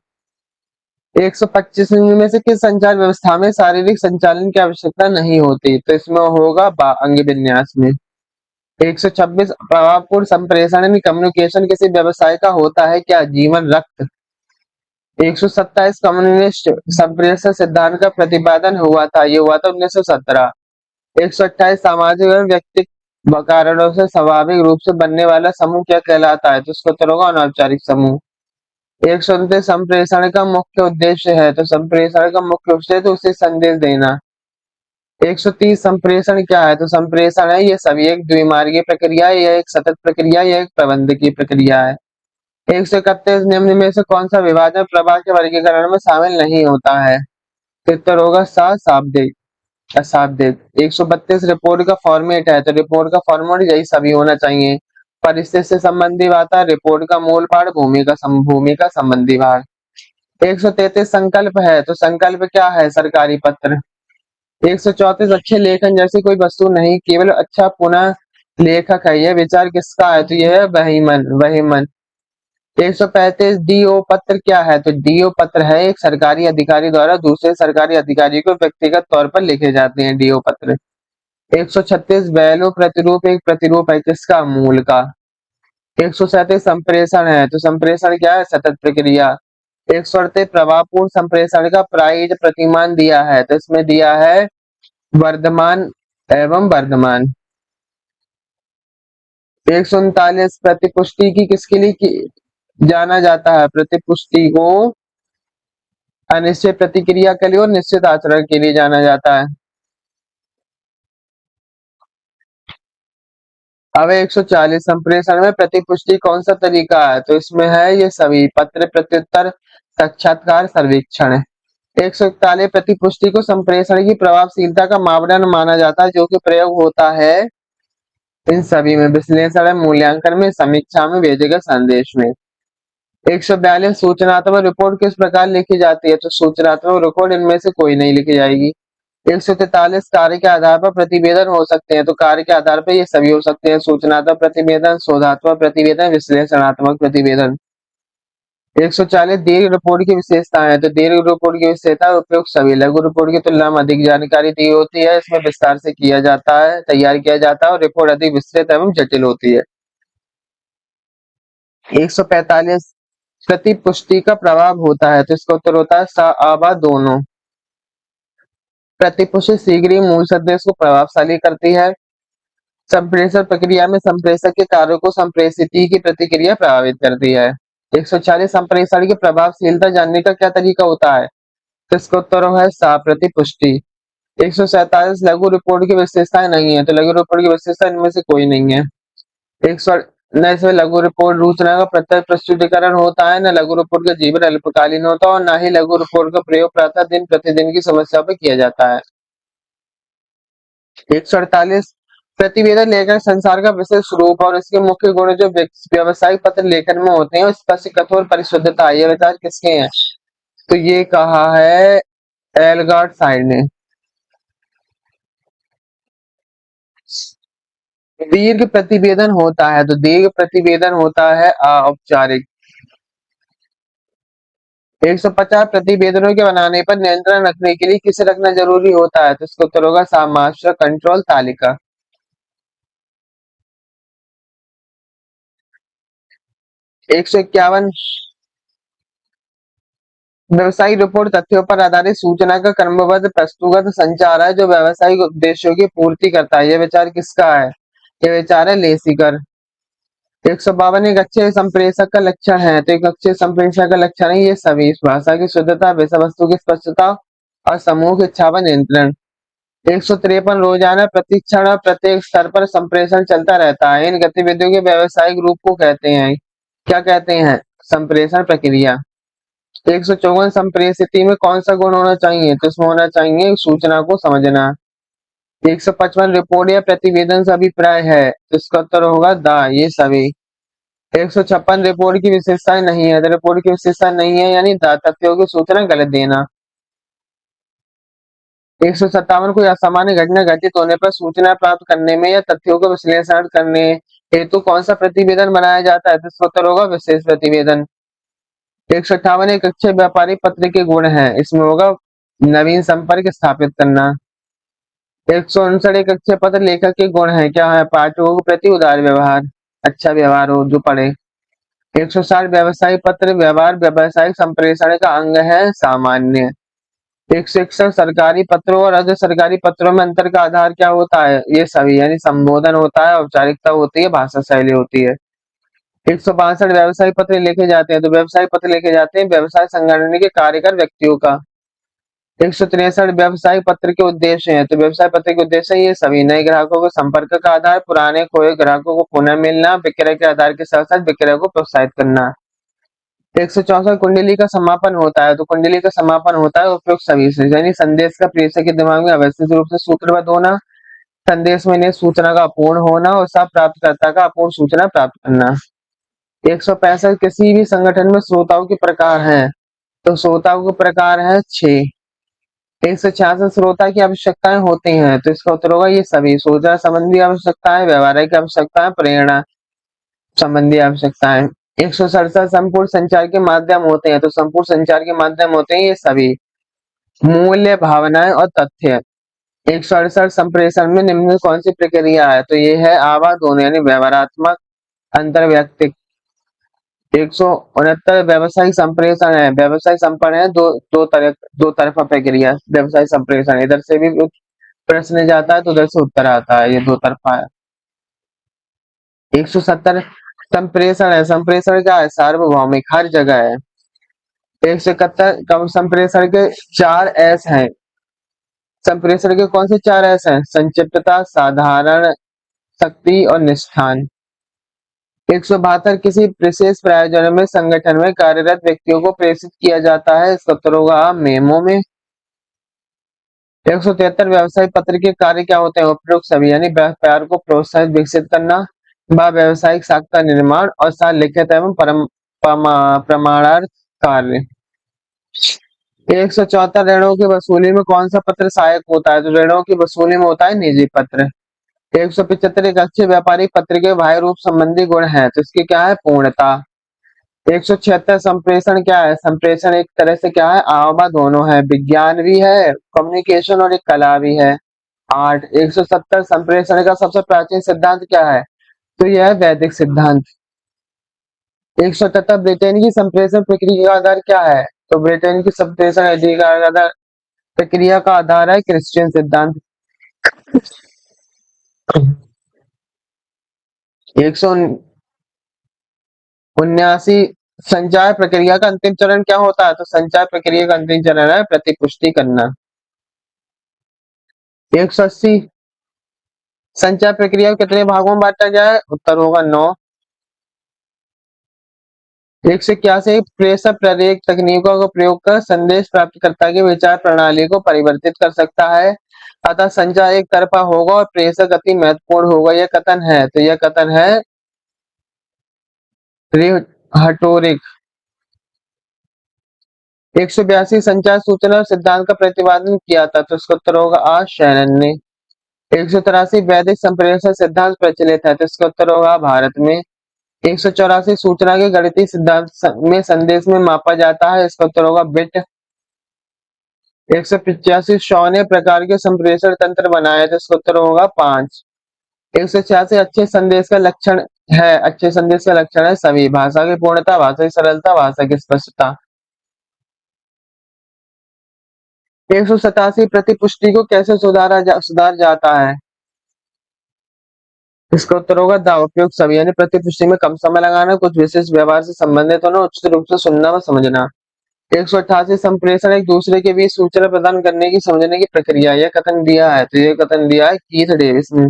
125 में से किस संचार व्यवस्था में शारीरिक संचालन की आवश्यकता नहीं होती, तो इसमें होगा अंग विन्यास में। 126 प्रभावपूर्ण संप्रेषण यानी कम्युनिकेशन किसी व्यवसाय का होता है क्या, जीवन रक्त। 127 कम्युनिस्ट संप्रेषण सिद्धांत का प्रतिपादन हुआ था, ये हुआ था 1917। 128 सामाजिक एवं व्यक्तिक कारणों से स्वाभाविक रूप से बनने वाला समूह क्या कहलाता है, तो इसका उत्तर होगा अनौपचारिक समूह। 129 संप्रेषण का मुख्य उद्देश्य है, तो संप्रेषण का मुख्य उद्देश्य तो उसे संदेश देना। 130 संप्रेषण क्या है, तो संप्रेषण है ये सभी एक द्विमार्गीय प्रक्रिया है, यह एक सतत प्रक्रिया, यह एक प्रबंधकीय प्रक्रिया है। 131 निम्न में से कौन सा विभाजन प्रवाह के वर्गीकरण में शामिल नहीं होता है, तो उत्तर होगा शाब्दिक अशाब्दिक। 132 रिपोर्ट का फॉर्मेट है, तो रिपोर्ट का फॉर्मेट यही सभी होना चाहिए। परिस्थिति से संबंधी बात है, रिपोर्ट का मूल पाठ, भूमि का संबंधी भाग। 133 संकल्प है, तो संकल्प क्या है, सरकारी पत्र। 134 अच्छे लेखन जैसी कोई वस्तु नहीं, केवल अच्छा पुनः लेखक है, यह विचार किसका है, तो यह है वहीमन। 135 डीओ पत्र क्या है, तो डीओ पत्र है एक सरकारी अधिकारी द्वारा दूसरे सरकारी अधिकारी को व्यक्तिगत तौर पर लिखे जाते हैं डीओ पत्र। 136 वैल्यू प्रतिरूप एक प्रतिरूप है किसका, मूल का। 137 संप्रेषण है, तो संप्रेषण क्या है, सतत प्रक्रिया। 138 प्रभावपूर्ण संप्रेषण का प्राइज प्रतिमान दिया है, तो इसमें दिया है वर्धमान एवं वर्धमान। 139 प्रतिपुष्टि की किसके लिए जाना जाता है, प्रतिपुष्टि को अनिश्चित प्रतिक्रिया के लिए और निश्चित आचरण के लिए जाना जाता है। अब 140 संप्रेषण में प्रतिपुष्टि कौन सा तरीका है, तो इसमें है ये सभी पत्र, प्रत्युत्तर, साक्षात्कार, सर्वेक्षण। 141 प्रतिपुष्टि को संप्रेषण की प्रभावशीलता का मापदंड माना जाता है जो कि प्रयोग होता है इन सभी में, विश्लेषण, मूल्यांकन में, समीक्षा में, भेजे गए संदेश में। 142 सूचनात्मक रिपोर्ट किस प्रकार लिखी जाती है, तो सूचनात्मक रिपोर्ट इनमें से कोई नहीं लिखी जाएगी। 143 कार्य के आधार पर प्रतिवेदन हो सकते हैं, तो कार्य के आधार पर ये सभी हो सकते हैं, सूचनात्मक प्रतिवेदन, शोधात्मक प्रतिवेदन, विश्लेषणात्मक प्रतिवेदन। 140 दीर्घ रिपोर्ट की विशेषताएं हैं, तो दीर्घ रिपोर्ट की विशेषता उपयुक्त सभी लघु रिपोर्ट की तुलना में अधिक जानकारी दी होती है, इसमें विस्तार से किया जाता है, तैयार किया जाता है और रिपोर्ट अधिक विस्तृत एवं जटिल होती है। 145 प्रतिपुष्टि का प्रभाव होता है, तो इसका उत्तर होता है स दोनों। प्रतिपुष्टि शीघ्र ही मूल संदेश को प्रभावशाली करती है, संप्रेषण प्रक्रिया में संप्रेषक के कार्यों को संप्रेषिती की प्रतिक्रिया प्रभावित करती है। 140 संप्रेषण की प्रभावशीलता जानने का क्या तरीका होता है? तो इसका उत्तर है साप्रतिपुष्टि। 147 लघु रिपोर्ट की विशेषताएं नहीं है, तो लघु रिपोर्ट की विशेषता इनमें से कोई नहीं है। 100 न इसमें लघु रिपोर्ट सूचना का प्रत्यक्ष प्रस्तुतिकरण होता है, न लघु रिपोर्ट का जीवन अल्पकालीन होता है और न ही लघु रिपोर्ट का प्रयोग प्रातः दिन प्रतिदिन की समस्या पर किया जाता है। 148 प्रतिवेदन लेखन संसार का विशेष रूप और इसके मुख्य गुण जो व्यवसायिक पत्र लेखन में होते हैं, स्पष्ट कठोर परिशुद्धता, ये विचार किसके हैं? तो ये कहा है एल्गार्ड साइड ने। दीर्घ प्रतिवेदन होता है, तो दीर्घ प्रतिवेदन होता है औपचारिक। 150 प्रतिवेदनों के बनाने पर नियंत्रण रखने के लिए किसे रखना जरूरी होता है? तो इसका उत्तर होगा मास्टर कंट्रोल तालिका। 151 व्यवसायिक रिपोर्ट तथ्यों पर आधारित सूचना का क्रमबद्ध प्रस्तुत संचार है जो व्यवसायिक उद्देश्यों की पूर्ति करता है। यह विचार किसका है? यह विचार है लेसिकर। 152 एक अच्छे संप्रेषक का लक्षण है, तो एक अच्छे संप्रेषक का लक्षण है ये सभी भाषा की शुद्धता, विषय वस्तु की स्पष्टता और समूह की इच्छा पर नियंत्रण। 153 रोजाना प्रतिक्षण और प्रत्येक स्तर पर संप्रेषण चलता रहता है। इन गतिविधियों के व्यावसायिक रूप को कहते हैं, क्या कहते हैं? संप्रेषण प्रक्रिया। 154 संप्रेषिती में कौन सा गुण होना चाहिए? तो इसमें होना चाहिए सूचना को समझना। 155 रिपोर्ट या प्रतिवेदन से अभिप्राय है, तो इसका उत्तर होगा दा, ये सभी। 156 रिपोर्ट की विशेषताएं नहीं है, तो रिपोर्ट की विशेषता नहीं है यानी दा तथ्यों की सूचना गलत देना। 157 कोई असामान्य घटना घटित होने पर सूचना प्राप्त करने में या तथ्यों का विश्लेषण करने हेतु कौन सा प्रतिवेदन बनाया जाता है? तो इसका उत्तर होगा विशेष प्रतिवेदन। 158 एक अच्छे व्यापारी पत्र के गुण है, इसमें होगा नवीन संपर्क स्थापित करना। 159 एक अच्छे पत्र लेखक के गुण है, क्या है? पाठकों के प्रति उदार व्यवहार, अच्छा व्यवहार हो जो पढ़े। 160 व्यवसायिक पत्र व्यवहार व्यवसायिक संप्रेषण का अंग है सामान्य। 161 सरकारी पत्रों और अर्ध सरकारी पत्रों में अंतर का आधार क्या होता है? ये सभी यानी संबोधन होता है, औपचारिकता होती है, भाषा शैली होती है। 162 व्यवसायिक पत्र लिखे जाते हैं, तो व्यवसायिक पत्र लिखे जाते हैं व्यवसाय संगठन के कार्यकर व्यक्तियों का। 163 व्यवसायिक पत्र के उद्देश्य हैं, तो व्यवसाय पत्र के उद्देश्य ये सभी नए ग्राहकों को संपर्क का आधार, पुराने खोए ग्राहकों को पुनः मिलना, विक्रय के आधार के साथ साथ विक्रय को प्रोत्साहित करना। 164 कुंडली का समापन होता है, तो कुंडली का समापन होता है उपयुक्त सभी से, यानी संदेश का प्रेषक के दिमाग में अवस्थित रूप से सूत्रबद्ध होना, संदेश में निहित सूचना का अपूर्ण होना और सब प्राप्तकर्ता का अपूर्ण सूचना प्राप्त करना। 165 किसी भी संगठन में श्रोताओं के प्रकार हैं, तो श्रोताओं के प्रकार है 6। 166 श्रोता की आवश्यकताएं होती हैं, तो इसका उत्तर होगा ये सभी सूचना संबंधी आवश्यकताएं, व्यवहारिक आवश्यकताएं, प्रेरणा संबंधी आवश्यकताएं। 167 संपूर्ण संचार के माध्यम होते हैं, तो संपूर्ण संचार के माध्यम होते हैं ये सभी मूल्य, भावनाएं और तथ्य। 168 संप्रेषण में निम्न कौन सी प्रक्रिया है? तो ये है आवादोन यानी व्यवहारात्मक अंतर्वैयक्तिक। 169 व्यवसायिक संप्रेषण है, व्यवसाय संपन्न है दो तरफा प्रक्रिया व्यवसाय संप्रेषण, इधर से भी प्रश्न जाता है तो उधर से उत्तर आता है, ये दो तरफा है। 170 संप्रेषण है, संप्रेषण क्या है? सार्वभौमिक, हर जगह है। 171 कम संप्रेषण के 4 एस हैं, संप्रेषण के कौन से 4 एस हैं? संक्षिप्तता, साधारण, शक्ति और निष्ठान। 172 किसी विशेष प्रयोजन में संगठन में कार्यरत व्यक्तियों को प्रेषित किया जाता है, इसका उत्तर होगा मेमो में। 173 व्यवसायिक पत्र के कार्य क्या होते हैं? उपयुक्त सभी यानी व्यापार को प्रोत्साहित विकसित करना, व्यावसायिक साख निर्माण और साथ लिखित एवं प्रमाणार्थ कार्य। 174 ऋणों की वसूली में कौन सा पत्र सहायक होता है? तो ऋणों की वसूली में होता है निजी पत्र। 175 एक अच्छे व्यापारिक पत्र के बाह्य रूप संबंधी गुण है, तो इसकी क्या है? पूर्णता। 176 संप्रेषण क्या है? संप्रेषण एक तरह से क्या है? आववा दोनों है, विज्ञान भी है, कम्युनिकेशन और एक कला भी है, आर्ट। 170 संप्रेषण का सबसे प्राचीन सिद्धांत क्या है? तो यह है वैदिक सिद्धांत। 177 ब्रिटेन की संप्रेषण प्रक्रिया का आधार क्या है? तो ब्रिटेन की संप्रेषण अधिकार आधार प्रक्रिया का आधार है क्रिश्चियन सिद्धांत। 179 संचार प्रक्रिया का अंतिम चरण क्या होता है? तो संचार प्रक्रिया का अंतिम चरण है प्रतिपुष्टि करना। 180 संचार प्रक्रिया को कितने भागों में बांटा जाए? उत्तर होगा 9। 181 प्रेषक प्रत्येक तकनीकों का प्रयोग कर संदेश प्राप्तकर्ता की विचार प्रणाली को परिवर्तित कर सकता है, अतः संचार एक तरफा होगा और प्रेषक अति महत्वपूर्ण होगा। यह कथन है, तो यह कथन है रिहटोरिक। 182 संचार सूचना सिद्धांत का प्रतिपादन किया था, तो इसका उत्तर होगा आ शैनन ने। 183 वैदिक संप्रेषण सिद्धांत प्रचलित है, तो इसका उत्तर होगा भारत में। 184 सूचना के गणितीय सिद्धांत में संदेश में मापा जाता है, इसका उत्तर होगा बिट। 185 शॉ ने प्रकार के संप्रेषण तंत्र बनाए, तो इसका उत्तर होगा 5। 186 अच्छे संदेश का लक्षण है, अच्छे संदेश का लक्षण है सभी भाषा की पूर्णता, भाषा की सरलता, भाषा की स्पष्टता। 187 प्रतिपुष्टि को कैसे सुधार जाता है? इसका उत्तर होगा द उपयोग सभी, यानी प्रतिपुष्टि में कम समय लगाना, कुछ विशेष व्यवहार से संबंधित होना, उचित रूप से सुनना व समझना। 188 संप्रेषण एक दूसरे के बीच सूचना प्रदान करने की समझने की प्रक्रिया, यह कथन दिया है, तो यह कथन दिया है कीथ डेविस ने।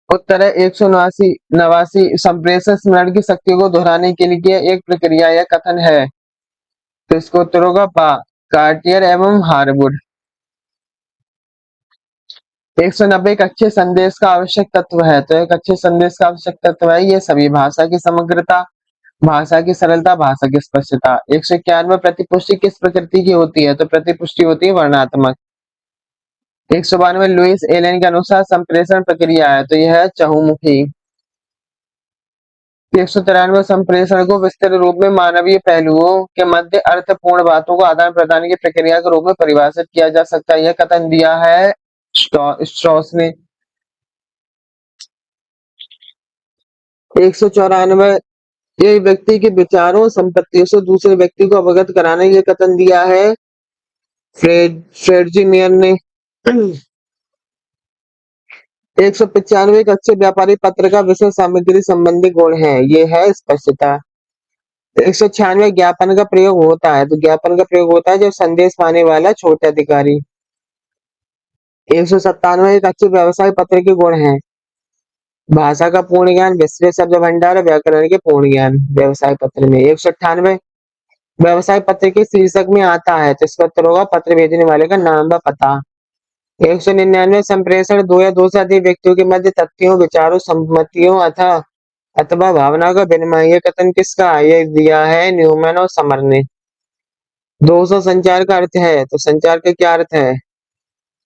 उत्तर है 189 संप्रेषण स्मरण की शक्ति को दोहराने के लिए एक प्रक्रिया, यह कथन है, तो इसका उत्तर होगा कार्टियर एवं हार्वुड। 190 एक अच्छे संदेश का आवश्यक तत्व है, तो एक अच्छे संदेश का आवश्यक तत्व है ये सभी भाषा की समग्रता, भाषा की सरलता, भाषा की स्पष्टता। 191 प्रतिपुष्टि किस प्रकृति की होती है? तो प्रतिपुष्टि होती है वर्णनात्मक। 192 लुइस एलन के अनुसार संप्रेषण प्रक्रिया है, तो यह है चहुमुखी। 193 संप्रेषण को विस्तृत रूप में मानवीय पहलुओं के मध्य अर्थपूर्ण बातों को आदान प्रदान की प्रक्रिया के रूप में परिभाषित किया जा सकता है, यह कथन दिया है स्ट्रॉस ने। 194 एक व्यक्ति के विचारों संपत्तियों से दूसरे व्यक्ति को अवगत कराने, ये कथन दिया है फ्रेडजिनियर ने। 195 एक अच्छे व्यापारी पत्र का विषय सामग्री संबंधी गुण है, ये है स्पष्टता। 196 ज्ञापन का प्रयोग होता है, तो ज्ञापन का प्रयोग होता है जब संदेश पाने वाला छोटे अधिकारी। 197 एक अच्छे व्यवसाय पत्र के गुण है, भाषा का पूर्ण ज्ञान, विस्तृत शब्द भंडार, व्याकरण के पूर्ण ज्ञान व्यवसाय पत्र में। 198 व्यवसाय पत्र के शीर्षक में आता है, तो इसका उत्तर होगा पत्र भेजने वाले का नाम व पता। 199 संप्रेषण दो या दो से अधिक व्यक्तियों के मध्य तथ्यों, विचारों, सम्मतियों अथवा भावना का विनिमय, ये कथन किसका? ये दिया है न्यूमैन और समर ने। 200 संचार का अर्थ है, तो संचार का क्या अर्थ है?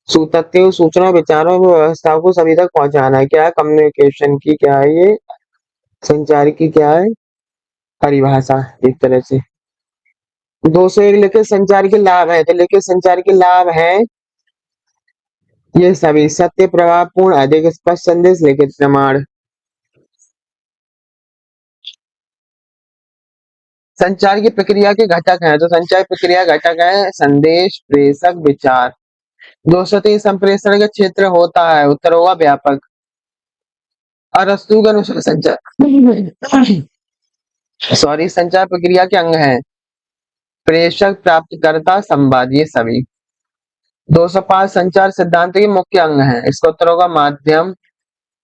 तथ्यों, सूचना, विचारों व व्यवस्था को सभी तक पहुंचाना है। क्या है? कम्युनिकेशन की क्या है ये? संचार की क्या है? परिभाषा एक तरह से। 201 लिखित संचार के लाभ है, तो लिखित संचार के लाभ है ये सभी सत्य, प्रभावपूर्ण, अधिक स्पष्ट संदेश, लिखित प्रमाण। संचार की प्रक्रिया के घटक हैं, तो संचार प्रक्रिया घटक है संदेश, प्रेषक, विचार। 203 संप्रेषण का क्षेत्र होता है, उत्तर होगा व्यापक। अरस्तु के अनुसार संचार प्रक्रिया के अंग है प्रेषक, प्राप्तकर्ता, संवाद, ये सभी। 205 संचार सिद्धांत के मुख्य अंग है, इसका उत्तर होगा माध्यम,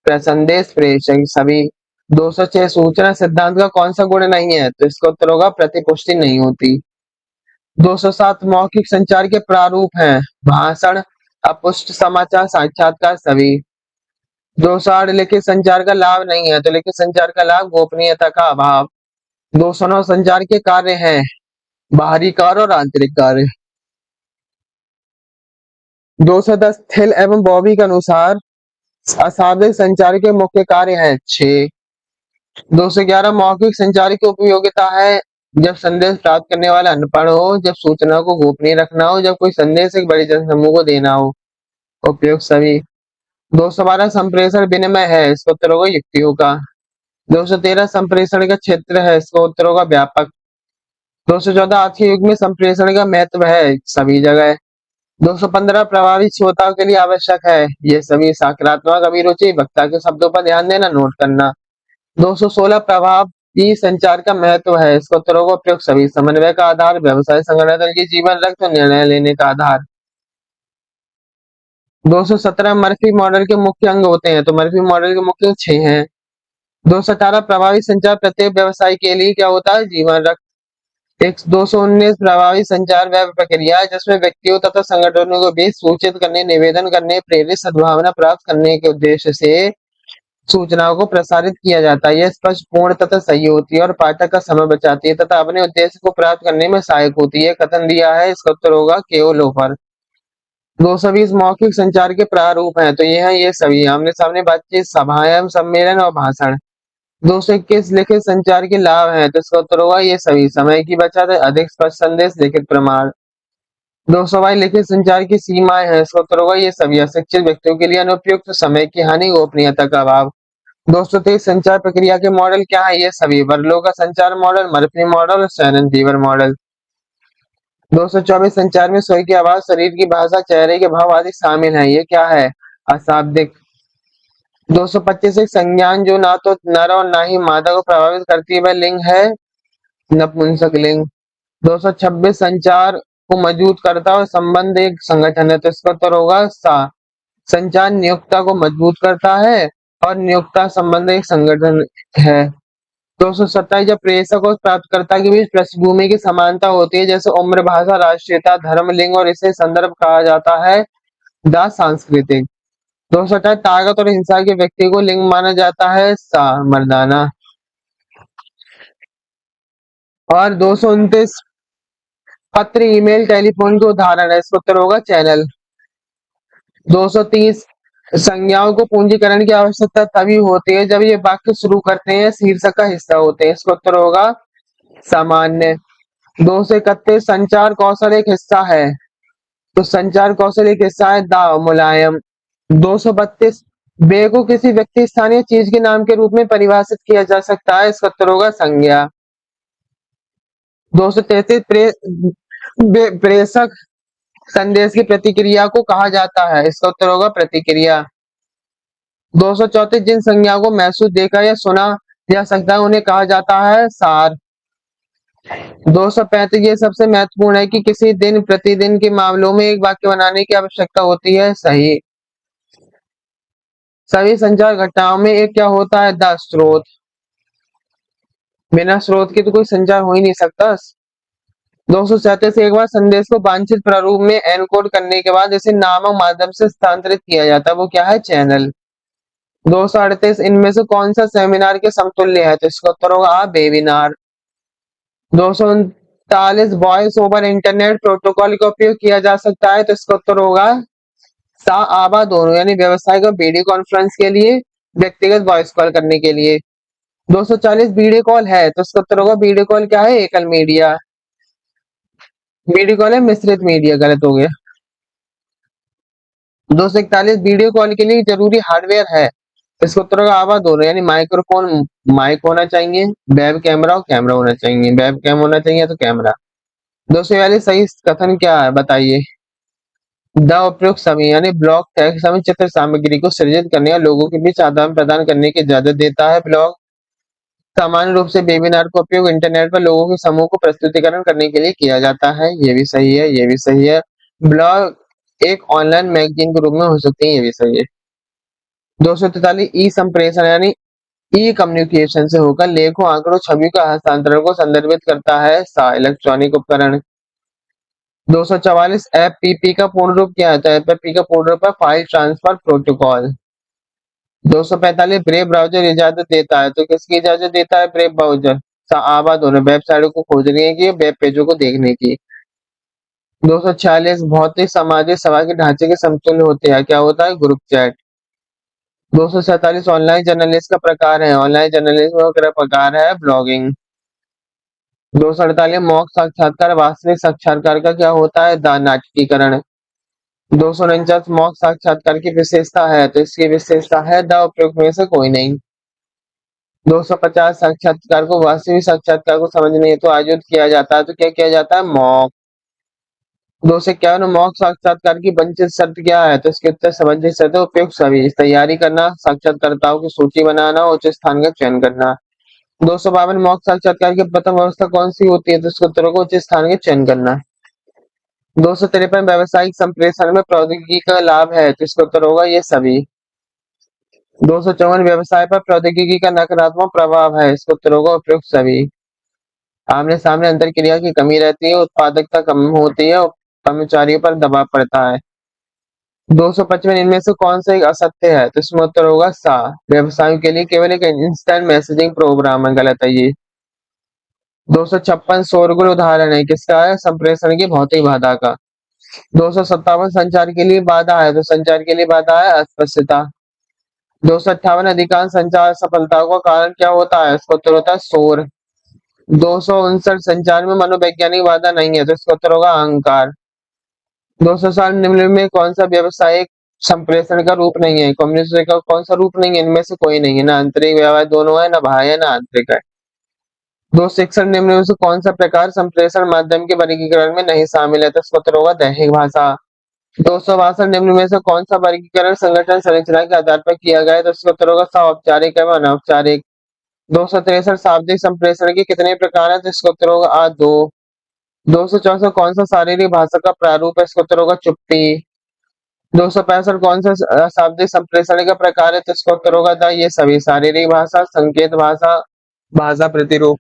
संदेश, प्रेषक, सभी। 206 सूचना सिद्धांत का कौन सा गुण नहीं है? तो इसका उत्तर होगा प्रतिपुष्टि नहीं होती। 207 मौखिक संचार के प्रारूप हैं भाषण, अपुष्ट समाचार, साक्षात्कार, सभी। 208 लिखित संचार का लाभ नहीं है, तो लिखित संचार का लाभ गोपनीयता का अभाव। 209 संचार के कार्य हैं बाहरी कार्य और आंतरिक कार्य। 210 थिल एवं बॉबी के अनुसार अशाब्दिक संचार के मुख्य कार्य हैं 6। 211 मौखिक संचार की उपयोगिता है जब संदेश प्राप्त करने वाला अनपढ़ हो, जब सूचना को गोपनीय रखना हो, जब कोई संदेश एक बड़े जनसमूह को देना हो। उपयोग सभी। 212 संप्रेषण विनिमय है, इसका उत्तर होगा युक्तियों का। 213 संप्रेषण का क्षेत्र है, इसका उत्तर होगा व्यापक। 214 आज के युग में संप्रेषण का महत्व है सभी जगह। 215 प्रभावी श्रोताओं के लिए आवश्यक है। ये सभी सकारात्मक अभिरुचि, वक्ता के शब्दों पर ध्यान देना, नोट करना। 216 प्रभावी संचार का महत्व है। इसको उत्तरों को उपयुक्त सभी समन्वय का आधार, व्यवसाय संगठन की जीवन लक्ष्य और निर्णय लेने का आधार। 217 मर्फी मॉडल के मुख्य अंग होते हैं, तो मर्फी मॉडल के मुख्य 6 हैं। 218 प्रभावी संचार प्रत्येक व्यवसाय के लिए क्या होता है, जीवन रक्त। 219 प्रभावी संचार वह प्रक्रिया है जिसमें व्यक्तियों तथा संगठनों के बीच सूचित करने, निवेदन करने, प्रेरित सद्भावना प्राप्त करने के उद्देश्य से सूचनाओं को प्रसारित किया जाता है। यह स्पष्ट, पूर्ण तथा सही होती है और पाठक का समय बचाती है तथा अपने उद्देश्य को प्राप्त करने में सहायक होती है। कथन दिया है, इसका उत्तर होगा केवल ओफर। 220 मौखिक संचार के प्रारूप हैं, तो ये है ये सभी आमने सामने बातचीत, सभाएं, सम्मेलन और भाषण। 221 लिखित संचार के लाभ हैं, तो इसका उत्तर होगा ये सभी समय की बचत, अधिक स्पष्ट संदेश, लिखित प्रमाण। 222 लिखित संचार की सीमाएं हैं, इसका उत्तर होगा ये सभी अशिक्षित व्यक्तियों के लिए अनुपयुक्त, समय की हानि, गोपनीयता का अभाव। 223 संचार प्रक्रिया के मॉडल क्या है, ये सभी वर्लो का संचार मॉडल, मर्फी मॉडल और शैनन वीवर मॉडल। 224 संचार में स्वयं की आवाज, शरीर की भाषा, चेहरे के भाव आदि शामिल हैं, ये क्या है, अशाब्दिक। 225 एक संज्ञान जो ना तो नर और ना ही मादा को प्रभावित करती है, वह लिंग है नपुंसक लिंग। 226 संचार को मजबूत करता है, संबंध एक संगठन है, तो इसका उत्तर होगा सा। संचार नियोक्ता को मजबूत करता है और नियोक्ता संबंध एक संगठन है। 227 जब प्रेषक और प्राप्तकर्ता के बीच पृष्ठभूमि की समानता होती है, जैसे उम्र, भाषा, राष्ट्रीयता, धर्म, लिंग, और इसे संदर्भ कहा जाता है द सांस्कृतिक। 228 ताकत और हिंसा के व्यक्ति को लिंग माना जाता है सा मर्दाना। और 229 पत्र, ईमेल, टेलीफोन के उदाहरण है, इसका उत्तर होगा चैनल। 230 संज्ञाओं को पूंजीकरण की आवश्यकता तभी होती है जब ये वाक्य शुरू करते हैं, शीर्षक का हिस्सा होते हैं, इसका उत्तर होगा सामान्य। 231 संचार कौशल एक हिस्सा है, तो संचार कौशल एक हिस्सा है द मुलायम। 232 वे को किसी व्यक्ति, स्थानीय चीज के नाम के रूप में परिभाषित किया जा सकता है, इसका उत्तर होगा संज्ञा। 233 प्रेषक संदेश की प्रतिक्रिया को कहा जाता है, इसका उत्तर होगा प्रतिक्रिया। 234 जिन संज्ञाओं को महसूस, देखा या सुना जा सकता है उन्हें कहा जाता है सार। 235 ये सबसे महत्वपूर्ण है कि किसी दिन प्रतिदिन के मामलों में एक वाक्य बनाने की आवश्यकता होती है, सही। सभी संचार घटनाओं में एक क्या होता है, द स्रोत। बिना स्रोत के तो कोई संचार हो ही नहीं सकता। 237 एक बार संदेश को वांछित प्रारूप में एनकोड करने के बाद इसे नामक माध्यम से स्थानांतरित किया जाता है, वो क्या है, चैनल। 238 इनमें से कौन सा सेमिनार के समतुल्य है, तो इसका उत्तर होगा webinar. 239 voice over internet protocol का उपयोग किया जा सकता है, तो इसका उत्तर होगा सा आबा दोनों, यानी व्यवसायिक और वीडियो कॉन्फ्रेंस के लिए, व्यक्तिगत वॉइस कॉल करने के लिए। 240 वीडियो कॉल है, तो इसका उत्तर होगा वीडियो कॉल क्या है, एकल मीडिया। वीडियो कॉल है मिश्रित मीडिया, गलत हो गया। 241 वीडियो कॉल के लिए जरूरी हार्डवेयर है, इसका उत्तर होगा आवा दोनों, यानी माइक्रोफोन, माइक होना चाहिए, वेब कैमरा और कैमरा होना चाहिए, वेब कैम होना चाहिए तो कैमरा। 242 सही कथन क्या है, बताइए। द उपयुक्त सभी, यानी ब्लॉग टेक्स्ट हमें चित्र सामग्री को सृजित करने और लोगों के बीच आदान प्रदान करने की इजाजत देता है। ब्लॉग सामान्य रूप से वेबिनार का उपयोग इंटरनेट पर लोगों के समूह को प्रस्तुतिकरण करने के लिए किया जाता है, ये भी सही है, ये भी सही है। ब्लॉग एक ऑनलाइन मैगजीन के रूप में हो सकते हैं, ये भी सही है। 243 ई संप्रेषण, यानी ई कम्युनिकेशन से होकर लेखों, आंकड़ों, छवियों का हस्तांतरण को संदर्भित करता है, सा इलेक्ट्रॉनिक उपकरण। 244 एफपीपी का पूर्ण रूप क्या है, तो एफपीपी का पूर्ण रूप है file transfer protocol. 245 brave browser इजाजत देता है, तो किसकी इजाजत देता है, ब्रेव ब्राउजर। आबा दोनों वेबसाइटों को खोजने की, वेब पेजों को देखने की। 246 भौतिक सामाजिक सभा के ढांचे के समतुल्य होते हैं, क्या होता है, ग्रुप चैट। 247 ऑनलाइन जर्नलिस्ट का प्रकार है, ऑनलाइन जर्नलिज्म का प्रकार है ब्लॉगिंग। 248 मौखिक साक्षात्कार वास्तविक साक्षात्कार का क्या होता है, नाटकीकरण। 249 मौखिक साक्षात्कार की विशेषता है, तो इसकी विशेषता है द उपयुक्त में से कोई नहीं। 250 साक्षात्कार को वास्तविक साक्षात्कार को समझने हेतु आयोजित किया जाता है, तो क्या किया जाता है, मॉक। 251 मौखिक साक्षात्कार की वंचित शर्त क्या है? तो इसके उत्तर संबंधित शर्त है उपयुक्त सभी, तैयारी करना, साक्षात्कारकर्ताओं की सूची बनाना, उच्च स्थान का चयन करना। 252 मौखिक साक्षात्कार की प्रथम अवस्था कौन सी होती है? तो इसके उत्तरों को उच्च स्थान का चयन करना। 253 व्यावसायिक संप्रेषण में प्रौद्योगिकी का लाभ है, तो इसका उत्तर होगा ये सभी। 254 व्यवसाय पर प्रौद्योगिकी का नकारात्मक प्रभाव है, इसका उत्तर होगा उपयुक्त सभी। आमने सामने अंतर क्रिया की कमी रहती है, उत्पादकता कम होती है और कर्मचारियों पर दबाव पड़ता है। 255 इनमें से कौन सा एक असत्य है? तो इसमें उत्तर होगा सा, व्यवसायों के लिए केवल एक इंस्टेंट मैसेजिंग प्रोग्राम है, गलत है ये। 256 शोरगुल उदाहरण है किसका है? संप्रेषण की भौतिक बाधा का। 257 संचार के लिए बाधा है, तो संचार के लिए बाधा है अस्पष्टता। 258 अधिकांश संचार सफलताओं का कारण क्या होता है? इसका उत्तर होता है शोर। 259 संचार में मनोवैज्ञानिक बाधा नहीं है, तो इसका उत्तर होगा अहंकार। 260 निम्न में कौन सा व्यवसायिक संप्रेषण का रूप नहीं है? कम्युनिकेशन का कौन सा रूप नहीं है? इनमें से कोई नहीं है, ना आंतरिक व्यवहार दोनों है, ना बाह्य है, ना आंतरिक है। 261 निम्न में से कौन सा प्रकार संप्रेषण माध्यम के वर्गीकरण में नहीं शामिल है? तो इसका उत्तर होगा दैहिक भाषा। 262 निम्न में से कौन सा वर्गीकरण संगठन संरचना के आधार पर किया गया है? तो इसका उत्तर होगा सौपचारिक एवं अनौपचारिक। 263 शाब्दिक संप्रेषण के कितने प्रकार हैं? तो इसका उत्तर होगा आ दो। 264 कौन सा शारीरिक भाषा का प्रारूप है? इसका उत्तर होगा चुप्पी। 265 कौन सा शाब्दिक संप्रेषण का प्रकार है? तो इसका उत्तर होगा द ये सभी, शारीरिक भाषा, संकेत भाषा, भाषा प्रतिरूप।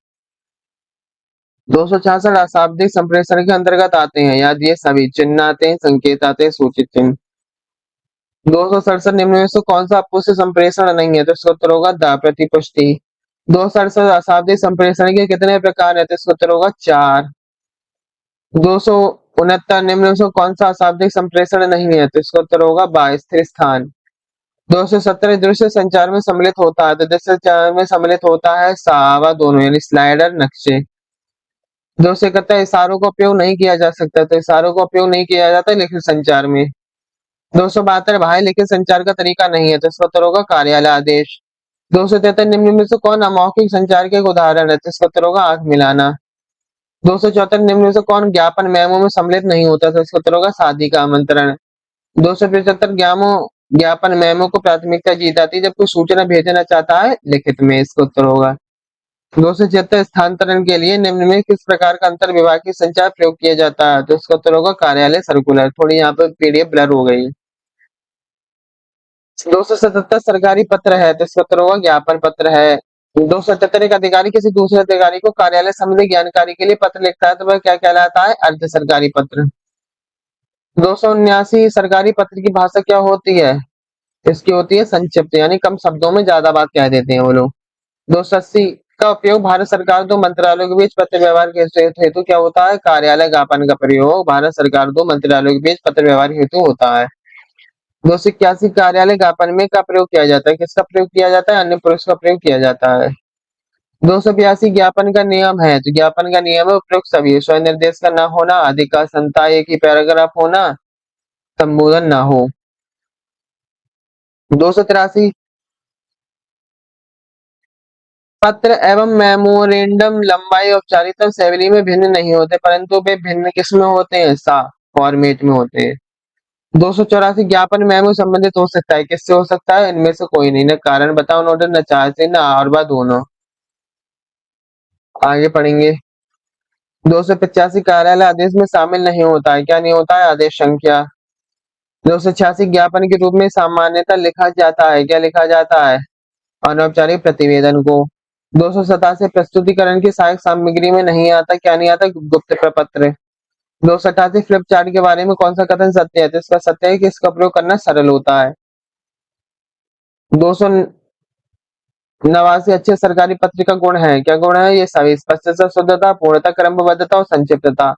266 अशाब्दिक संप्रेषण के अंतर्गत आते हैं, याद ये सभी, चिन्ह आते हैं, संकेत आते हैं, सूचित चिन्ह। 267 निम्न में से कौन सा अपुष्ट संप्रेषण नहीं है? तो इसका उत्तर होगा द प्रतिपुष्टि। 267 अशाब्दिक संप्रेषण के कितने प्रकार है? तो इसका उत्तर होगा 4। 269 निम्न में से कौन सा अशाब्दिक संप्रेषण नहीं है? तो इसका उत्तर होगा बा, स्थिर स्थान। 270 दृश्य संचार में सम्मिलित होता है, तो दृश्य संचार में सम्मिलित होता है सावा दोनों, यानी स्लाइडर नक्शे। 271 इशारों का उपयोग नहीं किया जा सकता, तो इशारों का उपयोग नहीं किया जाता लिखित संचार में। 272 बाह्य लिखित संचार का तरीका नहीं है, तो इसका उत्तर होगा कार्यालय आदेश। 273 निम्न में से कौन अमौखिक संचार के एक उदाहरण है? तो इसका उत्तर होगा आंख मिलाना। 274 निम्न में से कौन ज्ञापन मेमो में सम्मिलित नहीं होता? तो इसका उत्तर होगा शादी का आमंत्रण। 275 ज्ञापन मेमो को प्राथमिकता दी जाती है जब कोई सूचना भेजना चाहता है लिखित में, इसका उत्तर होगा। 276 स्थानांतरण के लिए निम्न में किस प्रकार का अंतर विभागीय संचार प्रयोग किया जाता है? तो इसका उत्तर होगा कार्यालय सर्कुलर। थोड़ी यहाँ पे पीडीएफ ब्लर हो गई। 277 सरकारी पत्र है, तो इसका उत्तर होगा ज्ञापन पत्र है। 277 एक अधिकारी किसी दूसरे अधिकारी को कार्यालय संबंधी जानकारी के लिए पत्र लिखता है, तो वह क्या कहलाता है? अर्ध सरकारी पत्र। 279 सरकारी पत्र की भाषा क्या होती है? इसकी होती है संक्षिप्त, यानी कम शब्दों में ज्यादा बात कह देते हैं वो लोग। 280 का उपयोग भारत सरकार दो मंत्रालयों के बीच पत्र व्यवहार के हेतु क्या होता है? कार्यालय ज्ञापन का प्रयोग भारत सरकार दो मंत्रालयों के बीच पत्र व्यवहार हेतु होता है। 281 कार्यालय ज्ञापन में का प्रयोग किया जाता है? किसका प्रयोग किया जाता है? अन्य पुरुष का प्रयोग किया जाता है। 282 ज्ञापन का नियम है, तो ज्ञापन का नियम है उपयुक्त सभी, स्वयं निर्देश का न होना, अधिकार संता एक ही पैराग्राफ होना, संबोधन ना हो। 283 पत्र एवं मेमोरेंडम लंबाई औपचारिकता शैली में भिन्न नहीं होते, परंतु वे भिन्न किस्म होते हैं, सा फॉर्मेट में होते हैं। 284 ज्ञापन मेमो संबंधित हो सकता है, किससे हो सकता है? इनमें से कोई नहीं, न कारण बताओ नोटिस, न चार्ज से, न और बा दोनों। आगे पढ़ेंगे। 285 कार्यालय आदेश में शामिल नहीं होता है, क्या नहीं होता है? आदेश संख्या। 286 ज्ञापन के रूप में सामान्यतः लिखा जाता है, क्या लिखा जाता है? अनौपचारिक प्रतिवेदन को। 287 प्रस्तुतिकरण की सहायक सामग्री में नहीं आता, क्या नहीं आता? गुप्त प्रपत्र। 288 फ्लिप चार्ट के बारे में कौन सा कथन सत्य है? तो इसका सत्य है कि इसका प्रयोग करना सरल होता है। 289 अच्छे सरकारी पत्र का गुण है, क्या गुण है? ये सभी स्पष्टता, शुद्धता, पूर्णता, क्रमबद्धता और संक्षिप्तता।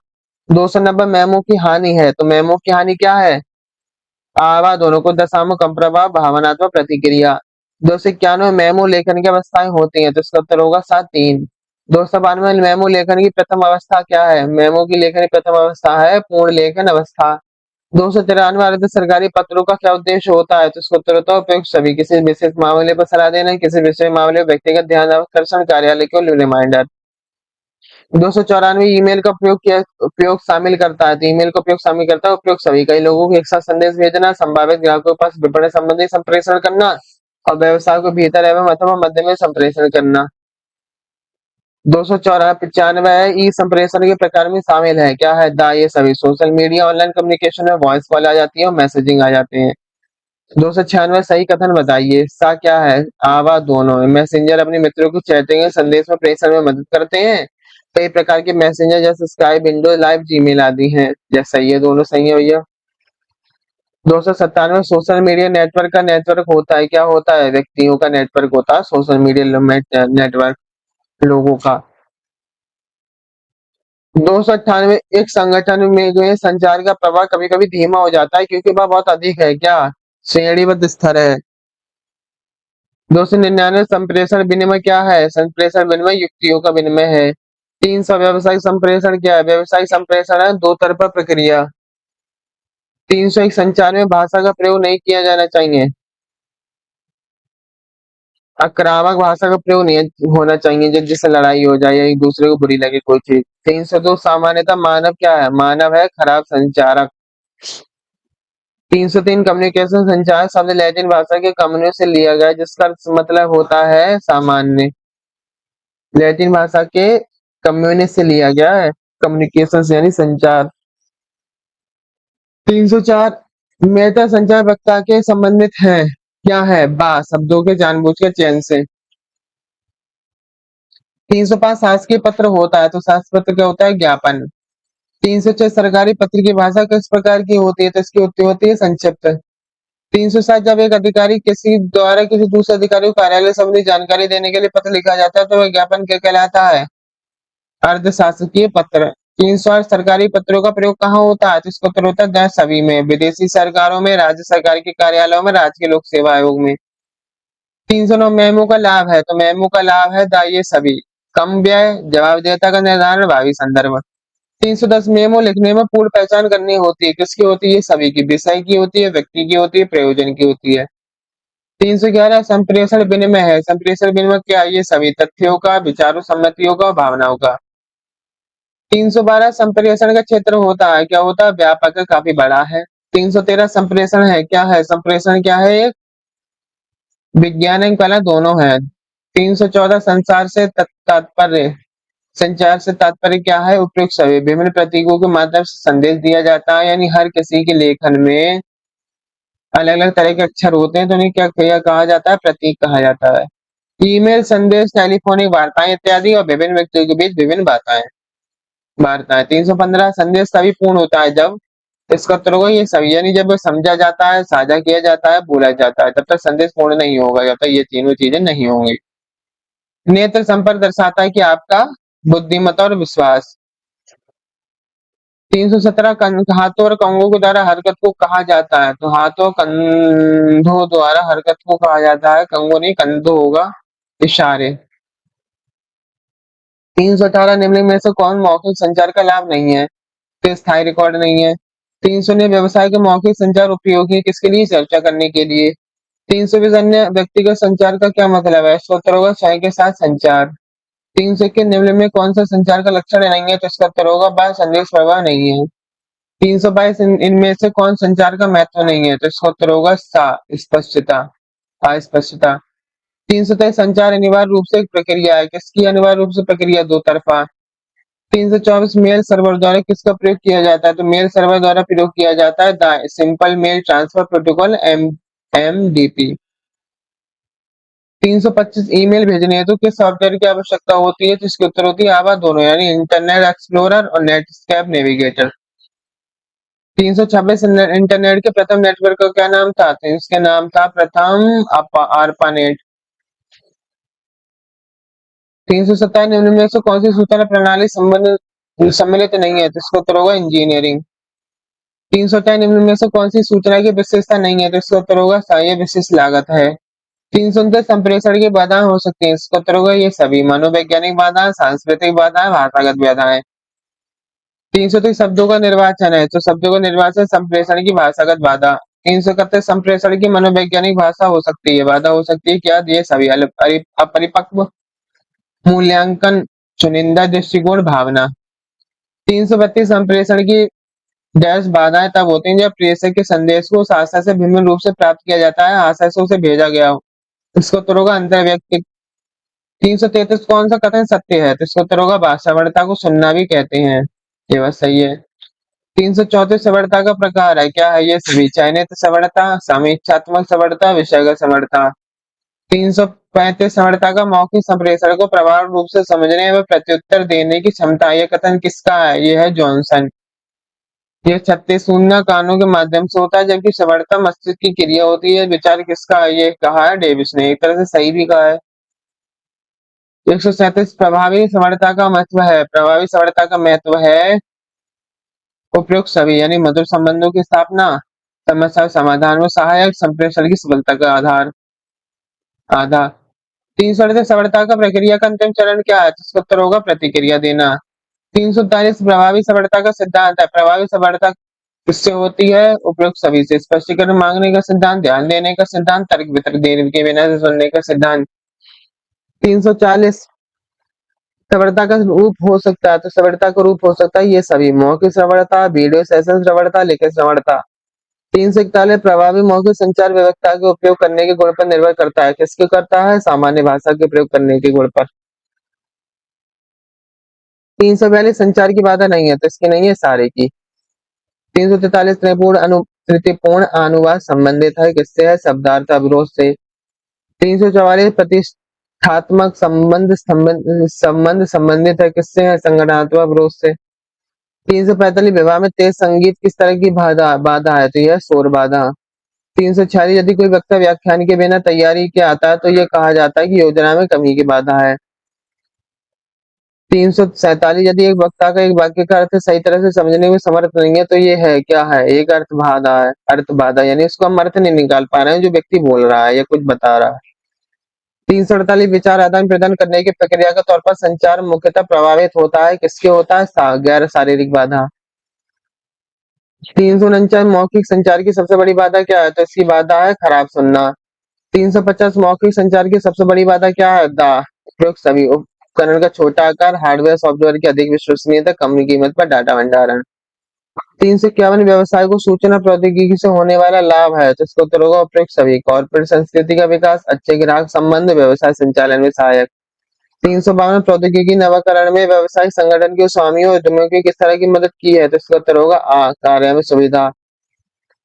290 मेमो की हानि है, तो मेमो की हानि क्या है? आवा दोनों को दशाओं कम प्रभाव, भावनात्मक प्रतिक्रिया। 291 मेमो लेखन की अवस्थाएं होती हैं, तो इसका उत्तर होगा 7-3। 292 मेमो लेखन की प्रथम अवस्था क्या है? मेमो की लेखन की प्रथम अवस्था है पूर्ण लेखन अवस्था। 293 अर्ध सरकारी पत्रों का क्या उद्देश्य होता है? तो इसका उत्तर होता है उपयुक्त सभी, किसी विशेष मामले पर सलाह देना, किसी विशेष मामले में व्यक्तिगत ध्यान आकर्षण, कार्यालय को रिमाइंडर। 294 ईमेल का उपयोग शामिल करता है, तो ईमेल का उपयोग शामिल करता है उपयोग सभी कई लोगों को एक साथ संदेश भेजना, संभावित ग्राहकों के पास विपणन संबंधी संप्रेषण करना और व्यवसाय को भीतर एवं अथवा मध्य में संप्रेषण करना। 295 है ई संप्रेषण के प्रकार में शामिल है, क्या है दा ये सभी सोशल मीडिया ऑनलाइन कम्युनिकेशन में वॉइस कॉल आ जाती है और मैसेजिंग आ जाते हैं। 296 सही कथन बताइए, सा क्या है आवा दोनों मैसेंजर अपने मित्रों को चैटिंग संदेश में प्रेषण में मदद करते हैं। कई प्रकार के मैसेंजर जैसे स्काइप विंडोज लाइव जीमेल आदि हैं। जैसा ये दोनों सही है भैया। 297 सोशल मीडिया नेटवर्क का नेटवर्क होता है, क्या होता है व्यक्तियों का नेटवर्क होता है सोशल मीडिया नेटवर्क लोगों का। 298 एक संगठन में जो है संचार का प्रवाह कभी कभी धीमा हो जाता है क्योंकि वह बहुत अधिक है, क्या श्रेणीबद्ध स्तर है। 299 संप्रेषण विनिमय क्या है, संप्रेषण विनिमय युक्तियों का विनिमय है। 300 व्यवसायिक संप्रेषण क्या है, व्यवसायिक संप्रेषण है दो तरफा प्रक्रिया। 301 संचार में भाषा का प्रयोग नहीं किया जाना चाहिए, आक्रामक भाषा का प्रयोग नहीं होना चाहिए जिससे लड़ाई हो जाए या एक दूसरे को बुरी लगे कोई चीज। 302 सामान्यतः मानव क्या है, मानव है खराब संचारक। 303 कम्युनिकेशन संचार शब्द लैटिन भाषा के कम्युनियो से लिया गया जिसका मतलब होता है सामान्य। लैटिन भाषा के कम्युनिस से लिया गया है कम्युनिकेशन यानी संचार। 304 मेटा संचार वक्ता के संबंधित है, क्या है बा शब्दों के जानबूझकर चयन से। 305 शासकीय पत्र होता है, तो शासकीय पत्र क्या होता है ज्ञापन। 306 सरकारी पत्र की भाषा किस प्रकार की होती है, तो इसकी उत्ती होती है संक्षिप्त। 307 जब एक अधिकारी किसी द्वारा किसी दूसरे अधिकारी को कार्यालय संबंधी जानकारी देने के लिए पत्र लिखा जाता है तो वह ज्ञापन क्या कहलाता है, अर्धशासकीय पत्र। 308 सरकारी पत्रों का प्रयोग कहाँ होता है, तो इसका उत्तर होता है सभी में, विदेशी सरकारों में, राज्य सरकार के कार्यालयों में, राज्य के लोक सेवा आयोग में। 309 मेमो का लाभ है, तो मेमो का लाभ है दाइए सभी, कम व्यय, जवाबदेहिता का निर्धारण, भावी संदर्भ। 310 मेमो लिखने में पूर्ण पहचान करनी होती है, किसकी होती है सभी की, विषय की होती है, व्यक्ति की होती है, प्रयोजन की होती है। 311 संप्रेषण विनिमय है, संप्रेषण विनिमय क्या है, ये सभी तथ्यों का, विचारों, सम्मतियों का, भावनाओं का। 312 संप्रेषण का क्षेत्र होता है, क्या होता है व्यापक है, काफी बड़ा है। 313 संप्रेषण है, क्या है संप्रेषण क्या है, एक वैज्ञानिक कला दोनों है। 314 संचार से तात्पर्य, संचार से तात्पर्य क्या है, उपयुक्त सभी विभिन्न प्रतीकों के माध्यम से संदेश दिया जाता है, यानी हर किसी के लेखन में अलग अलग तरह के अक्षर होते हैं तो उन्हें क्या कहा जाता है, प्रतीक कहा जाता है। ईमेल, संदेश, टेलीफोनिक वार्ताएं इत्यादि और विभिन्न व्यक्तियों के बीच विभिन्न वार्ताएं। 315 संदेश तभी पूर्ण होता है जब, इसका उत्तर होगा ये सभी, यानी जब समझा जाता है, साझा किया जाता है, बोला जाता है, तब तक संदेश पूर्ण नहीं होगा जब तक ये तीनों चीजें नहीं होंगी। नेत्र संपर्क दर्शाता है कि आपका बुद्धिमत्ता और विश्वास। 317 हाथों और कंधों के द्वारा हरकत को कहा जाता है, तो हाथों कंधों द्वारा हरकत को कहा जाता है, कंगों नहीं कंधों होगा, इशारे। 318 निम्न में से कौन मौखिक संचार का लाभ नहीं है, तो स्थायी रिकॉर्ड नहीं है। 319 व्यवसाय के मौखिक संचार उपयोगी है किसके लिए, चर्चा करने के लिए। 320 अन्य व्यक्तिगत संचार का क्या मतलब है, इसका उत्तर होगा स्वयं के साथ संचार। 321 निम्न में कौन सा संचार का लक्षण नहीं है, तो इसका उत्तर होगा बाह्य संदेश प्रवाह नहीं है। 322 इनमें से कौन संचार का महत्व नहीं है, तो इसका उत्तर होगा स्पष्टता, अस्पष्टता। 323 संचार अनिवार्य रूप से एक प्रक्रिया है, किसकी अनिवार्य रूप से प्रक्रिया, दो तरफा। 324 मेल सर्वर द्वारा किसका प्रयोग किया जाता है, तो मेल सर्वर द्वारा प्रयोग किया जाता है simple mail transfer protocol MDP। 325 email भेजने है तो किस सॉफ्टवेयर की आवश्यकता होती है, तो इसकी उत्तर होती है आवा दोनों, यानी इंटरनेट एक्सप्लोरर और नेटस्केप नेविगेटर। 326 इंटरनेट के प्रथम नेटवर्क का क्या नाम था, तो इसका नाम था प्रथम ARPANET। 327 निम्न में से कौन सी सूचना प्रणाली सम्मिलित नहीं है, तो इसका उत्तर होगा इंजीनियरिंग। 323 निम्न में से कौन सी सूचना की विशेषता नहीं है, तो इसका उत्तर होगा ये विशिष्ट लागत है। 329 संप्रेषण की बाधाएं हो सकती है, इसका उत्तर होगा ये सभी, मनोवैज्ञानिक बाधाएं, सांस्कृतिक बाधाएं, भाषागत बाधाएं। 330 शब्दों का निर्वाचन है, तो शब्दों का निर्वाचन संप्रेषण की भाषागत बाधा। 331 संप्रेषण की मनोवैज्ञानिक भाषा हो सकती है, बाधा हो सकती है क्या, ये सभी अपरिपक्व मूल्यांकन चुनिंदा दृष्टिकोण भावना। 332 संप्रेषण की डैश बाधाएं तब होती हैं जब प्रेषक के संदेश को उस आशा से भिन्न रूप से प्राप्त किया जाता है आशा से उसे भेजा गया हो। इसको उत्तर होगा अंतर व्यक्ति। 333 कौन सा कथन सत्य है? तो इसका उत्तर होगा भाषावरता को सुनना भी कहते हैं। ये बात सही है। 334 सवर्णता का प्रकार है, क्या है ये सभी? चयनित सवर्णता, समीक्षात्मक सवर्णता, विषयगत सवर्णता। 335 सवर्णता का मौखिक संप्रेषण को प्रभावी रूप से समझने व प्रत्युत्तर देने की क्षमता। यह कथन किसका है? यह है जॉनसन। ये 36 सुनना कानों के माध्यम से होता है जबकि सवर्णता मस्तिष्क की क्रिया होती है। विचार किसका है? ये कहा है डेविस ने, एक तरह से सही भी कहा है। 137 प्रभावी सवर्णता का महत्व है। प्रभावी सवर्णता का महत्व है उपयुक्त सभी यानी मधुर संबंधों की स्थापना, समस्या समाधान में सहायक, संप्रेषण की सफलता का आधार। 338 सफलता का प्रक्रिया का अंतिम चरण क्या है? तो इसका उत्तर होगा प्रतिक्रिया देना। 339 प्रभावी सफलता का सिद्धांत है। प्रभावी सफलता किससे होती है? उपयुक्त सभी से। स्पष्टीकरण मांगने का सिद्धांत, ध्यान देने का सिद्धांत, तर्क वितर्क देने के बिना से सुनने का सिद्धांत। 340 सफलता का रूप हो सकता है, तो सफलता का रूप हो सकता है ये सभी: मौखिक श्रवणता, वीडियो सेशन श्रवणता, लिखित श्रवणता। 341 प्रभावी मौखिक संचार व्यवस्था के उपयोग करने के गुण पर निर्भर करता है। किसके करता है? सामान्य भाषा के प्रयोग करने के गुण पर। 342 संचार की बाधा नहीं है, तो इसकी नहीं है, सारे की। 343 त्रुटिपूर्ण अनुवाद संबंधित है, किससे है? शब्दार्थ अवरोध से। 344 प्रतिष्ठात्मक संबंध संबंधित है, किससे है? संगठनात्मक अवरोध से। 345 विवाह में तेज संगीत किस तरह की बाधा बाधा है? तो यह शोर बाधा। 346 यदि कोई वक्ता व्याख्यान के बिना तैयारी के आता है तो यह कहा जाता है कि योजना में कमी की बाधा है। 347 यदि एक वक्ता का एक वाक्य का अर्थ सही तरह से समझने में समर्थ नहीं है तो ये है, क्या है? एक अर्थ बाधा है। अर्थ बाधा यानी उसको हम अर्थ नहीं निकाल पा रहे हैं जो व्यक्ति बोल रहा है या कुछ बता रहा है। 348 विचार आदान प्रदान करने की प्रक्रिया के तौर पर संचार मुख्यतः प्रभावित होता है, किसके होता है? गैर शारीरिक बाधा। 349 मौखिक संचार की सबसे बड़ी बाधा क्या है? तो इसकी बाधा है खराब सुनना। 350 मौखिक संचार की सबसे बड़ी बाधा क्या है? उपयोग सभी उपकरण का छोटा आकार, हार्डवेयर सॉफ्टवेयर की अधिक विश्वसनीयता, कम कीमत पर डाटा भंडारण। 351 व्यवसाय को सूचना प्रौद्योगिकी से होने वाला लाभ है, तो इसका उत्तर होगा उपयुक्त सभी। कॉर्पोरेट संस्कृति का विकास, अच्छे ग्राहक संबंध, व्यवसाय संचालन में सहायक। 352 प्रौद्योगिकी नवाकरण में व्यवसायिक संगठन के स्वामियों और उद्यमियों की किस तरह की मदद की है? तो इसका उत्तर होगा कार्य में सुविधा।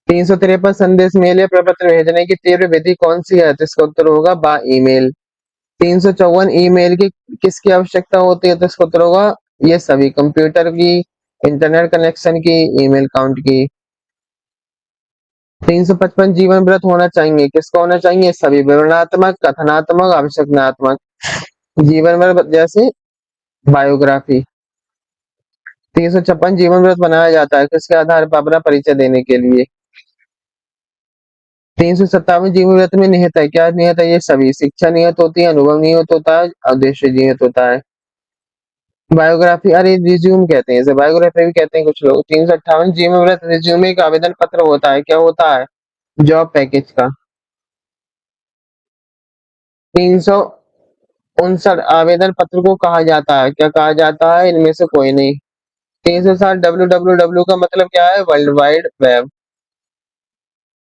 353 संदेश मेल या प्रपत्र भेजने की तीव्र विधि कौन सी है? तो इसका उत्तर होगा बा ईमेल। 354 ईमेल की किसकी आवश्यकता होती है? तो इसका उत्तर होगा ये सभी: कंप्यूटर की, इंटरनेट कनेक्शन की, ईमेल काउंट की। 355 जीवन व्रत होना चाहिए, किसका होना चाहिए? सभी: विवरणात्मक, कथनात्मक, आवश्यकतात्मक। जीवन व्रत जैसे बायोग्राफी। 356 जीवन व्रत बनाया जाता है किसके आधार पर? अपना परिचय देने के लिए। 357 जीवन व्रत में निहित है, क्या निहित है? ये सभी: शिक्षा निहित होती है, अनुभव निहित होता है, उद्देश्य निहित होता है। बायोग्राफी, अरे रिज्यूम कहते हैं इसे, बायोग्राफी भी कहते हैं कुछ लोग। 358 जीवन व्रत रिज्यूमे का आवेदन पत्र होता है, क्या होता है? जॉब पैकेज का। 359 आवेदन पत्र को कहा जाता है, क्या कहा जाता है? इनमें से कोई नहीं। 360 www का मतलब क्या है? World wide web.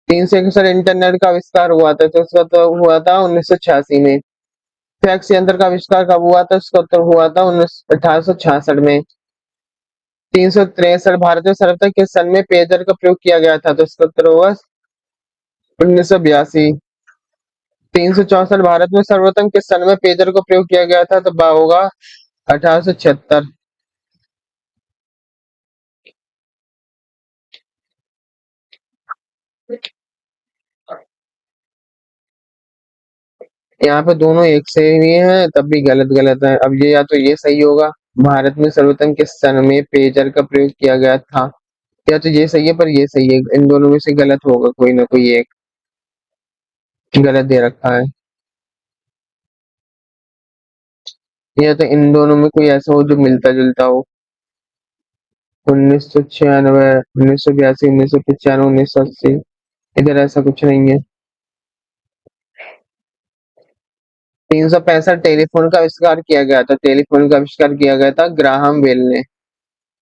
361 इंटरनेट का आविष्कार हुआ था, तो उसका तो हुआ था 1986 में। फैक्स यंत्र का आविष्कार कब हुआ था? उसका उत्तर हुआ था 1866 में। 363 भारत में सर्वप्रथम किस सन में पेयजल का प्रयोग किया गया था? तो इसका उत्तर होगा 1982। 364 भारत में सर्वप्रथम किस सन में पेयजल का प्रयोग किया गया था? तो बा होगा 1876। यहाँ पे दोनों एक से ही हैं तब भी गलत गलत है। अब ये या तो ये सही होगा, भारत में सर्वप्रथम किस सन में पेयजल का प्रयोग किया गया था, या तो ये सही है पर ये सही है। इन दोनों में से गलत होगा, कोई ना कोई एक गलत दे रखा है। या तो इन दोनों में कोई ऐसा हो जो मिलता जुलता हो। 1996, 1982, 1995, 1980, इधर ऐसा कुछ नहीं है। 365 टेलीफ़ोन का आविष्कार किया गया था, टेलीफ़ोन का आविष्कार किया गया था ग्राहम बेल ने।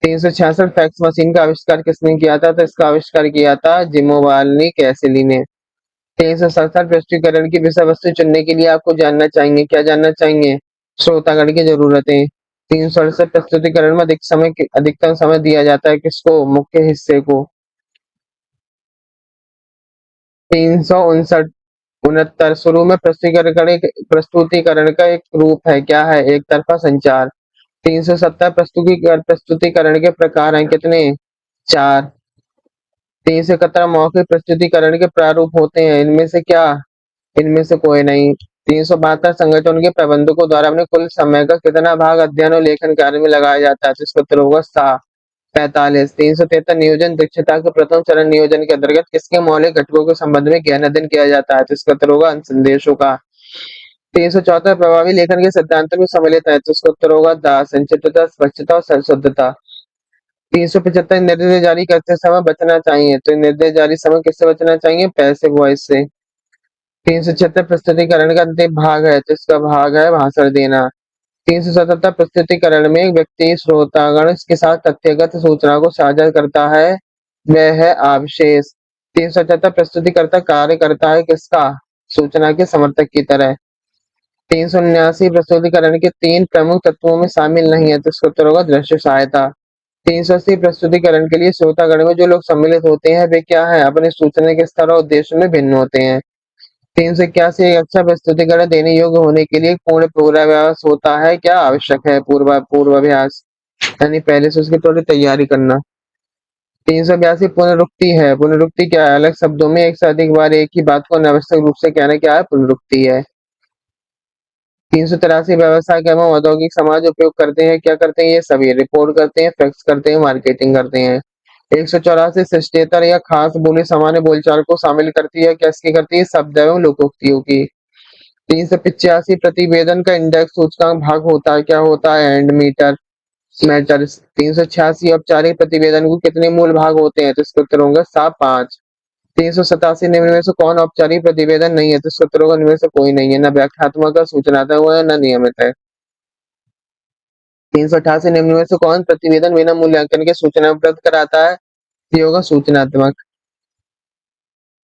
366 फैक्स मशीन का आविष्कार किसने किया था? तो इसका आविष्कार किया था जिमोबाल्नी कैसिली ने। 367 प्रस्तुतीकरण की विषय वस्तु चुनने के लिए आपको जानना चाहेंगे, क्या जानना चाहेंगे? श्रोतागण की ज़रूरतें। 368 प्रस्तुतीकरण में अधिकतम समय दिया जाता है किसको? मुख्य हिस्से को। 359 69 शुरू में प्रस्तुतीकरण का एक रूप है, क्या है? एक तरफ़ा संचार। 370 प्रस्तुतीकरण के प्रकार हैं कितने? 4। 371 मौखिक प्रस्तुतीकरण के प्रारूप होते हैं, इनमें से क्या? इनमें से कोई नहीं। 372 संगठन के प्रबंधकों द्वारा अपने कुल समय का कितना भाग अध्ययन और लेखन कार्य में लगाया जाता है? तो इसका उत्तर होगा 45। 373 नियोजन दक्षता के प्रथम चरण नियोजन के अंतर्गत किसके मौलिक घटकों के संबंध में गहन अध्ययन किया जाता है? तो इसका उत्तर होगा संदेशों का। 374 प्रभावी लेखन के सिद्धांतों में सम्मिलित है, तो इसका उत्तर होगा संक्षिप्तता, स्पष्टता और शुद्धता। 375 निर्देश जारी करते समय बचना चाहिए, तो निर्देश जारी समय किससे बचना चाहिए? पैसिव वॉइस से। 376 प्रस्तुतीकरण का अंतिम भाग है, तो इसका भाग है भाषण देना। 377 प्रस्तुतीकरण में एक व्यक्ति श्रोतागण के साथ तथ्यगत सूचना को साझा करता है, वह है आवशेष। 377 प्रस्तुतिकर्ता कार्य करता है किसका? सूचना के समर्थक की तरह। 379 प्रस्तुतीकरण के 3 प्रमुख तत्वों में शामिल नहीं है, तो इसका उत्तर होगा दृश्य सहायता। 380 प्रस्तुतीकरण के लिए श्रोतागण में जो लोग सम्मिलित होते हैं, वे क्या हैं? अपने सूचना के स्तर और उद्देश्य में भिन्न होते हैं। 381 एक अच्छा प्रस्तुतीकरण देने योग्य होने के लिए एक पूर्ण पूर्वाभ्यास होता है, क्या आवश्यक है? पूर्वाभ्यास यानी पहले से उसकी थोड़ी तैयारी करना। 382 पुनरुक्ति है, पुनरुक्ति क्या है? अलग शब्दों में एक से अधिक बार एक ही बात को अनावश्यक रूप से कहना क्या है? पुनरुक्ति है। 383 व्यवसाय एवं औद्योगिक समाज उपयोग करते हैं, क्या करते हैं ये सभी? रिपोर्ट करते हैं, फैक्स करते हैं, मार्केटिंग करते हैं। 184 शिष्टेतर या खास बोली सामान्य बोलचाल को शामिल करती है, किसकी करती है? शब्द एवं लोकोक्तियों की। 385 प्रतिवेदन का इंडेक्स सूचकांक भाग होता है, क्या होता है? And matters. 386 औपचारिक प्रतिवेदन को कितने मूल भाग होते हैं? तो इसका उत्तर होगा 5। 387 निम्न में से कौन औपचारिक प्रतिवेदन नहीं है? तो इसका उत्तर होगा इनमें से कोई नहीं है, न व्याख्यात्मक है, सूचनात्मक है, न नियमित है। 388 निम्न में से कौन प्रतिवेदन बिना मूल्यांकन के सूचना उपलब्ध कराता है? ये होगा सूचनात्मक।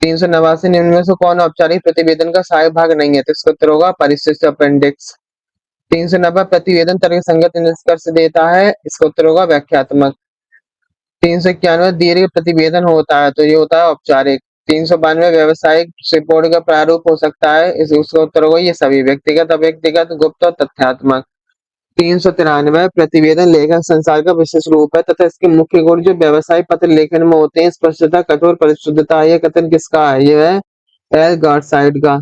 389 निम्न में से कौन औपचारिक प्रतिवेदन का सहायक भाग नहीं है? तो इसका उत्तर होगा परिशिष्ट अपेंडिक्स। 390 प्रतिवेदन तर्कसंगत निष्कर्ष देता है, इसका उत्तर होगा व्याख्यात्मक। 391 दीर्घ प्रतिवेदन होता है, तो ये होता है औपचारिक। 392 व्यावसायिक रिपोर्ट का प्रारूप हो सकता है, उसका उत्तर होगा ये सभी व्यक्तिगत, अव्यक्तिगत, गुप्त और तथ्यात्मक। 393 प्रतिवेदन लेखन संसार का विशेष रूप है तथा इसके मुख्य गुण जो व्यवसाय पत्र लेखन में होते हैं, स्पष्टता, कठोर परिशुद्धता। यह कथन किसका है? यह है एल गार्डसाइड का।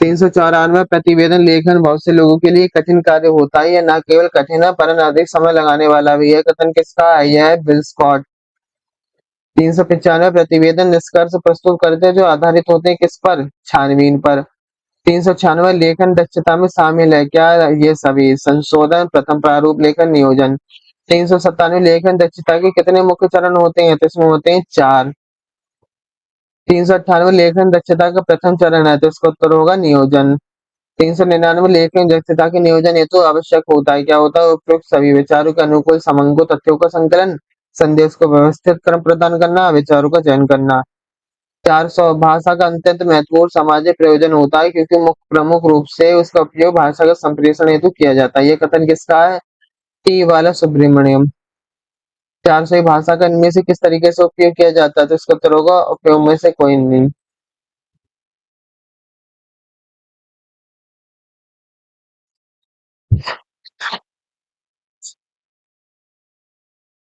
394 प्रतिवेदन लेखन बहुत से लोगों के लिए कठिन कार्य होता है, यह न केवल कठिन है परंतु अधिक समय लगाने वाला भी है, कथन किसका है? यह है बिल स्कॉट। 395 प्रतिवेदन निष्कर्ष प्रस्तुत करते हैं जो आधारित होते हैं किस पर? छानबीन पर। 396 लेखन दक्षता में शामिल है, क्या? ये सभी संशोधन, प्रथम प्रारूप लेखन, नियोजन। 397 लेखन दक्षता के कितने मुख्य चरण होते हैं? तो इसमें होते हैं 4। 398 लेखन दक्षता का प्रथम चरण है, तो इसका उत्तर होगा नियोजन। 399 लेखन दक्षता के नियोजन हेतु आवश्यक होता है, क्या होता है? उपयुक्त सभी विचारों के अनुकूल समंगो तथ्यों का संकलन, संदेश को व्यवस्थित क्रम प्रदान करना, विचारों का चयन करना। 400 भाषा का अत्यंत महत्वपूर्ण सामाजिक प्रयोजन होता है क्योंकि प्रमुख रूप से उसका उपयोग भाषा का संप्रेषण हेतु किया जाता है, ये कथन किसका है? टी वाला सुब्रमण्यम। 400 भाषा का इनमें से किस तरीके से उपयोग किया जाता है? तो इसका उत्तर होगा उपयोग में से कोई नहीं।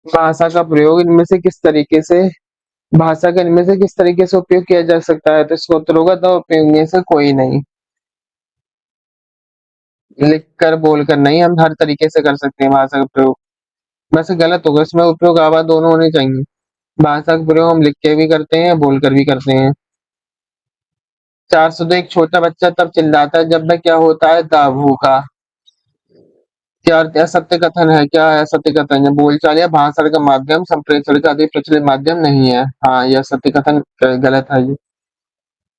भाषा का प्रयोग इनमें से किस तरीके से भाषा का इनमें से किस तरीके से उपयोग किया जा सकता है? तो इसका उत्तर होगा तो उपयोग में से कोई नहीं। लिख कर बोल कर नहीं, हम हर तरीके से कर सकते हैं भाषा का प्रयोग। वैसे गलत होगा, इसमें उपयोग आवाज दोनों होने चाहिए। भाषा का प्रयोग हम लिख के भी करते हैं, बोल कर भी करते हैं। 402 एक छोटा बच्चा तब चिल्लाता है जब वह क्या होता है? भूखा। क्या असत्य कथन है? क्या है असत्य कथन? है बोलचाल या भाषण का माध्यम संप्रेषण का अधिक प्रचलित माध्यम नहीं है। हाँ, यह सत्य कथन गलत है ये।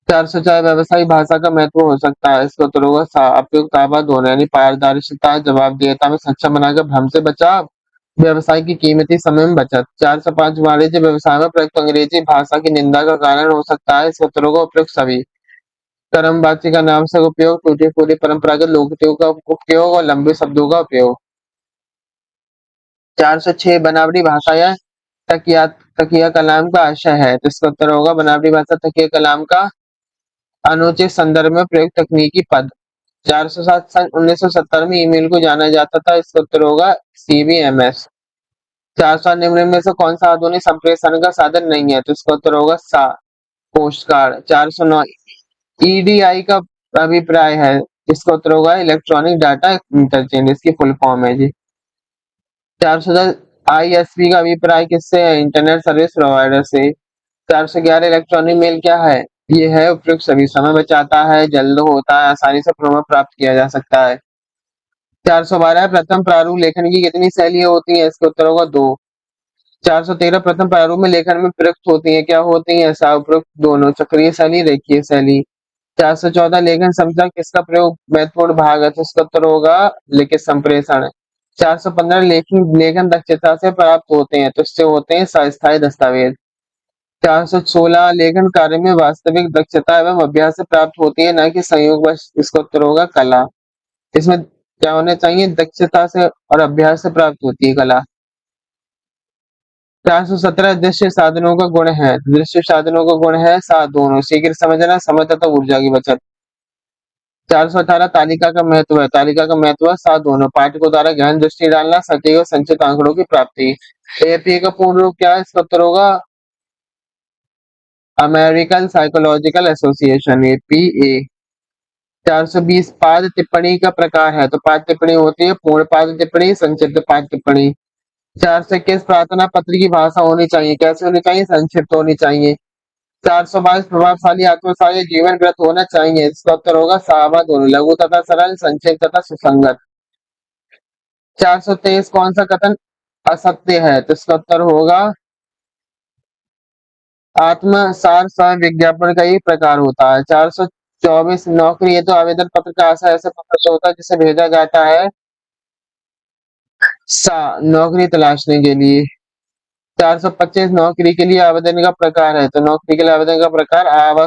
404 व्यावसायिक भाषा का महत्व हो सकता है। इसका उत्तर होगा उपयुक्त आवाज होना यानी पारदर्शिता, जवाबदेहिता में सक्षम बनाकर भ्रम से बचाव, व्यवसाय की कीमती समय में बचत। 405 वाणिज्य व्यवसाय में प्रयुक्त अंग्रेजी भाषा की निंदा का कारण हो सकता है। इसका उत्तर होगा उपयुक्त सभी। कर्मवाची का नामशक उपयोग, टूटी-फूटी परंपरागत लोकोक्तियों का उपयोग और लंबे शब्दों का उपयोग। 406 बनावटी भाषा या तकिया तकिया कलाम का आशय है। तो इसका उत्तर होगा बनावटी भाषा तकिया कलाम का अनुचित संदर्भ में प्रयुक्त तकनीकी पद। 407 सन 1970 में ईमेल को जाना जाता था। इसका उत्तर होगा सीबीएमएस। 407 निम्न में से कौन सा आधुनिक संप्रेषण का साधन नहीं है? तो इसका उत्तर होगा पोस्ट कार्ड। 409 ईडीआई का अभिप्राय है। इसका उत्तर होगा इलेक्ट्रॉनिक डाटा इंटरचेंज, इसकी फुल फॉर्म है जी। 410 आईएसपी का अभिप्राय किससे है? इंटरनेट सर्विस प्रोवाइडर से। 411 इलेक्ट्रॉनिक मेल क्या है? ये है उपयुक्त सभी, समय बचाता है, जल्द होता है, आसानी से प्रमाण प्राप्त किया जा सकता है। 412 प्रथम प्रारूप लेखन की कितनी शैलियां होती हैं? इसका उत्तर होगा 2। 413 प्रथम प्रारूप में लेखन में प्रयुक्त होती है, क्या होती है? उपयुक्त दोनों, चक्रीय शैली, रेखीय शैली। 414 लेखन क्षमता किसका प्रयोग महत्वपूर्ण भाग है? तो इसका उत्तर होगा लिखित संप्रेषण। 415 लेखन दक्षता से प्राप्त होते हैं, तो इससे होते हैं अस्थायी दस्तावेज। 416 लेखन कार्य में वास्तविक दक्षता एवं अभ्यास से प्राप्त होती है, न कि संयोगवश। इसका उत्तर होगा कला। इसमें क्या होना चाहिए? दक्षता से और अभ्यास से प्राप्त होती है कला। 417 दृश्य साधनों का गुण है। दृश्य साधनों का गुण है दोनों, शीघ्र समझना, समय तथा ऊर्जा की बचत। 418 तालिका का महत्व है। तालिका का महत्व है दोनों, पाठकों द्वारा गहन दृष्टि डालना, सटीक और संचित आंकड़ों की प्राप्ति। एपीए का पूर्ण रूप क्या है? इसका उत्तर होगा अमेरिकन साइकोलॉजिकल एसोसिएशन, एपीए। 420 पाद टिप्पणी का प्रकार है। तो पाद टिप्पणी होती है पूर्ण पाद टिप्पणी, संक्षिप्त पाद टिप्पणी। 421 प्रार्थना पत्र की भाषा होनी चाहिए, कैसे होनी चाहिए? संक्षिप्त होनी चाहिए। 422 प्रभावशाली आत्मसाय जीवन व्रत होना चाहिए। इसका उत्तर होगा दोनों, लघु तथा सरल, संक्षिप्त तथा सुसंगत। 423 कौन सा कथन असत्य है? तो इसका उत्तर होगा आत्मसार सह विज्ञापन का ही प्रकार होता है। 424 नौकरी है तो आवेदन पत्र का आशय ऐसे पत्र से होता है जिसे भेजा जाता है नौकरी तलाशने के लिए। 425 नौकरी के लिए आवेदन का प्रकार है। तो नौकरी के लिए आवेदन का प्रकार आवा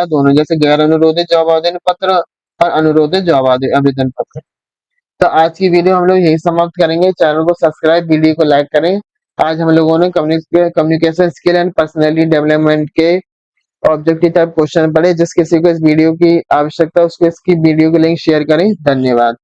दोनों, जैसे गैर अनुरोधित जॉब आवेदन पत्र और अनुरोधित जॉब आवेदन पत्र। तो आज की वीडियो हम लोग यही समाप्त करेंगे। चैनल को सब्सक्राइब, वीडियो को लाइक करें। आज हम लोगों ने communication skill and personality development के ऑब्जेक्टिव टाइप क्वेश्चन पढ़े। जिस किसी को इस वीडियो की आवश्यकता उसको इसकी वीडियो की लिंक शेयर करें। धन्यवाद।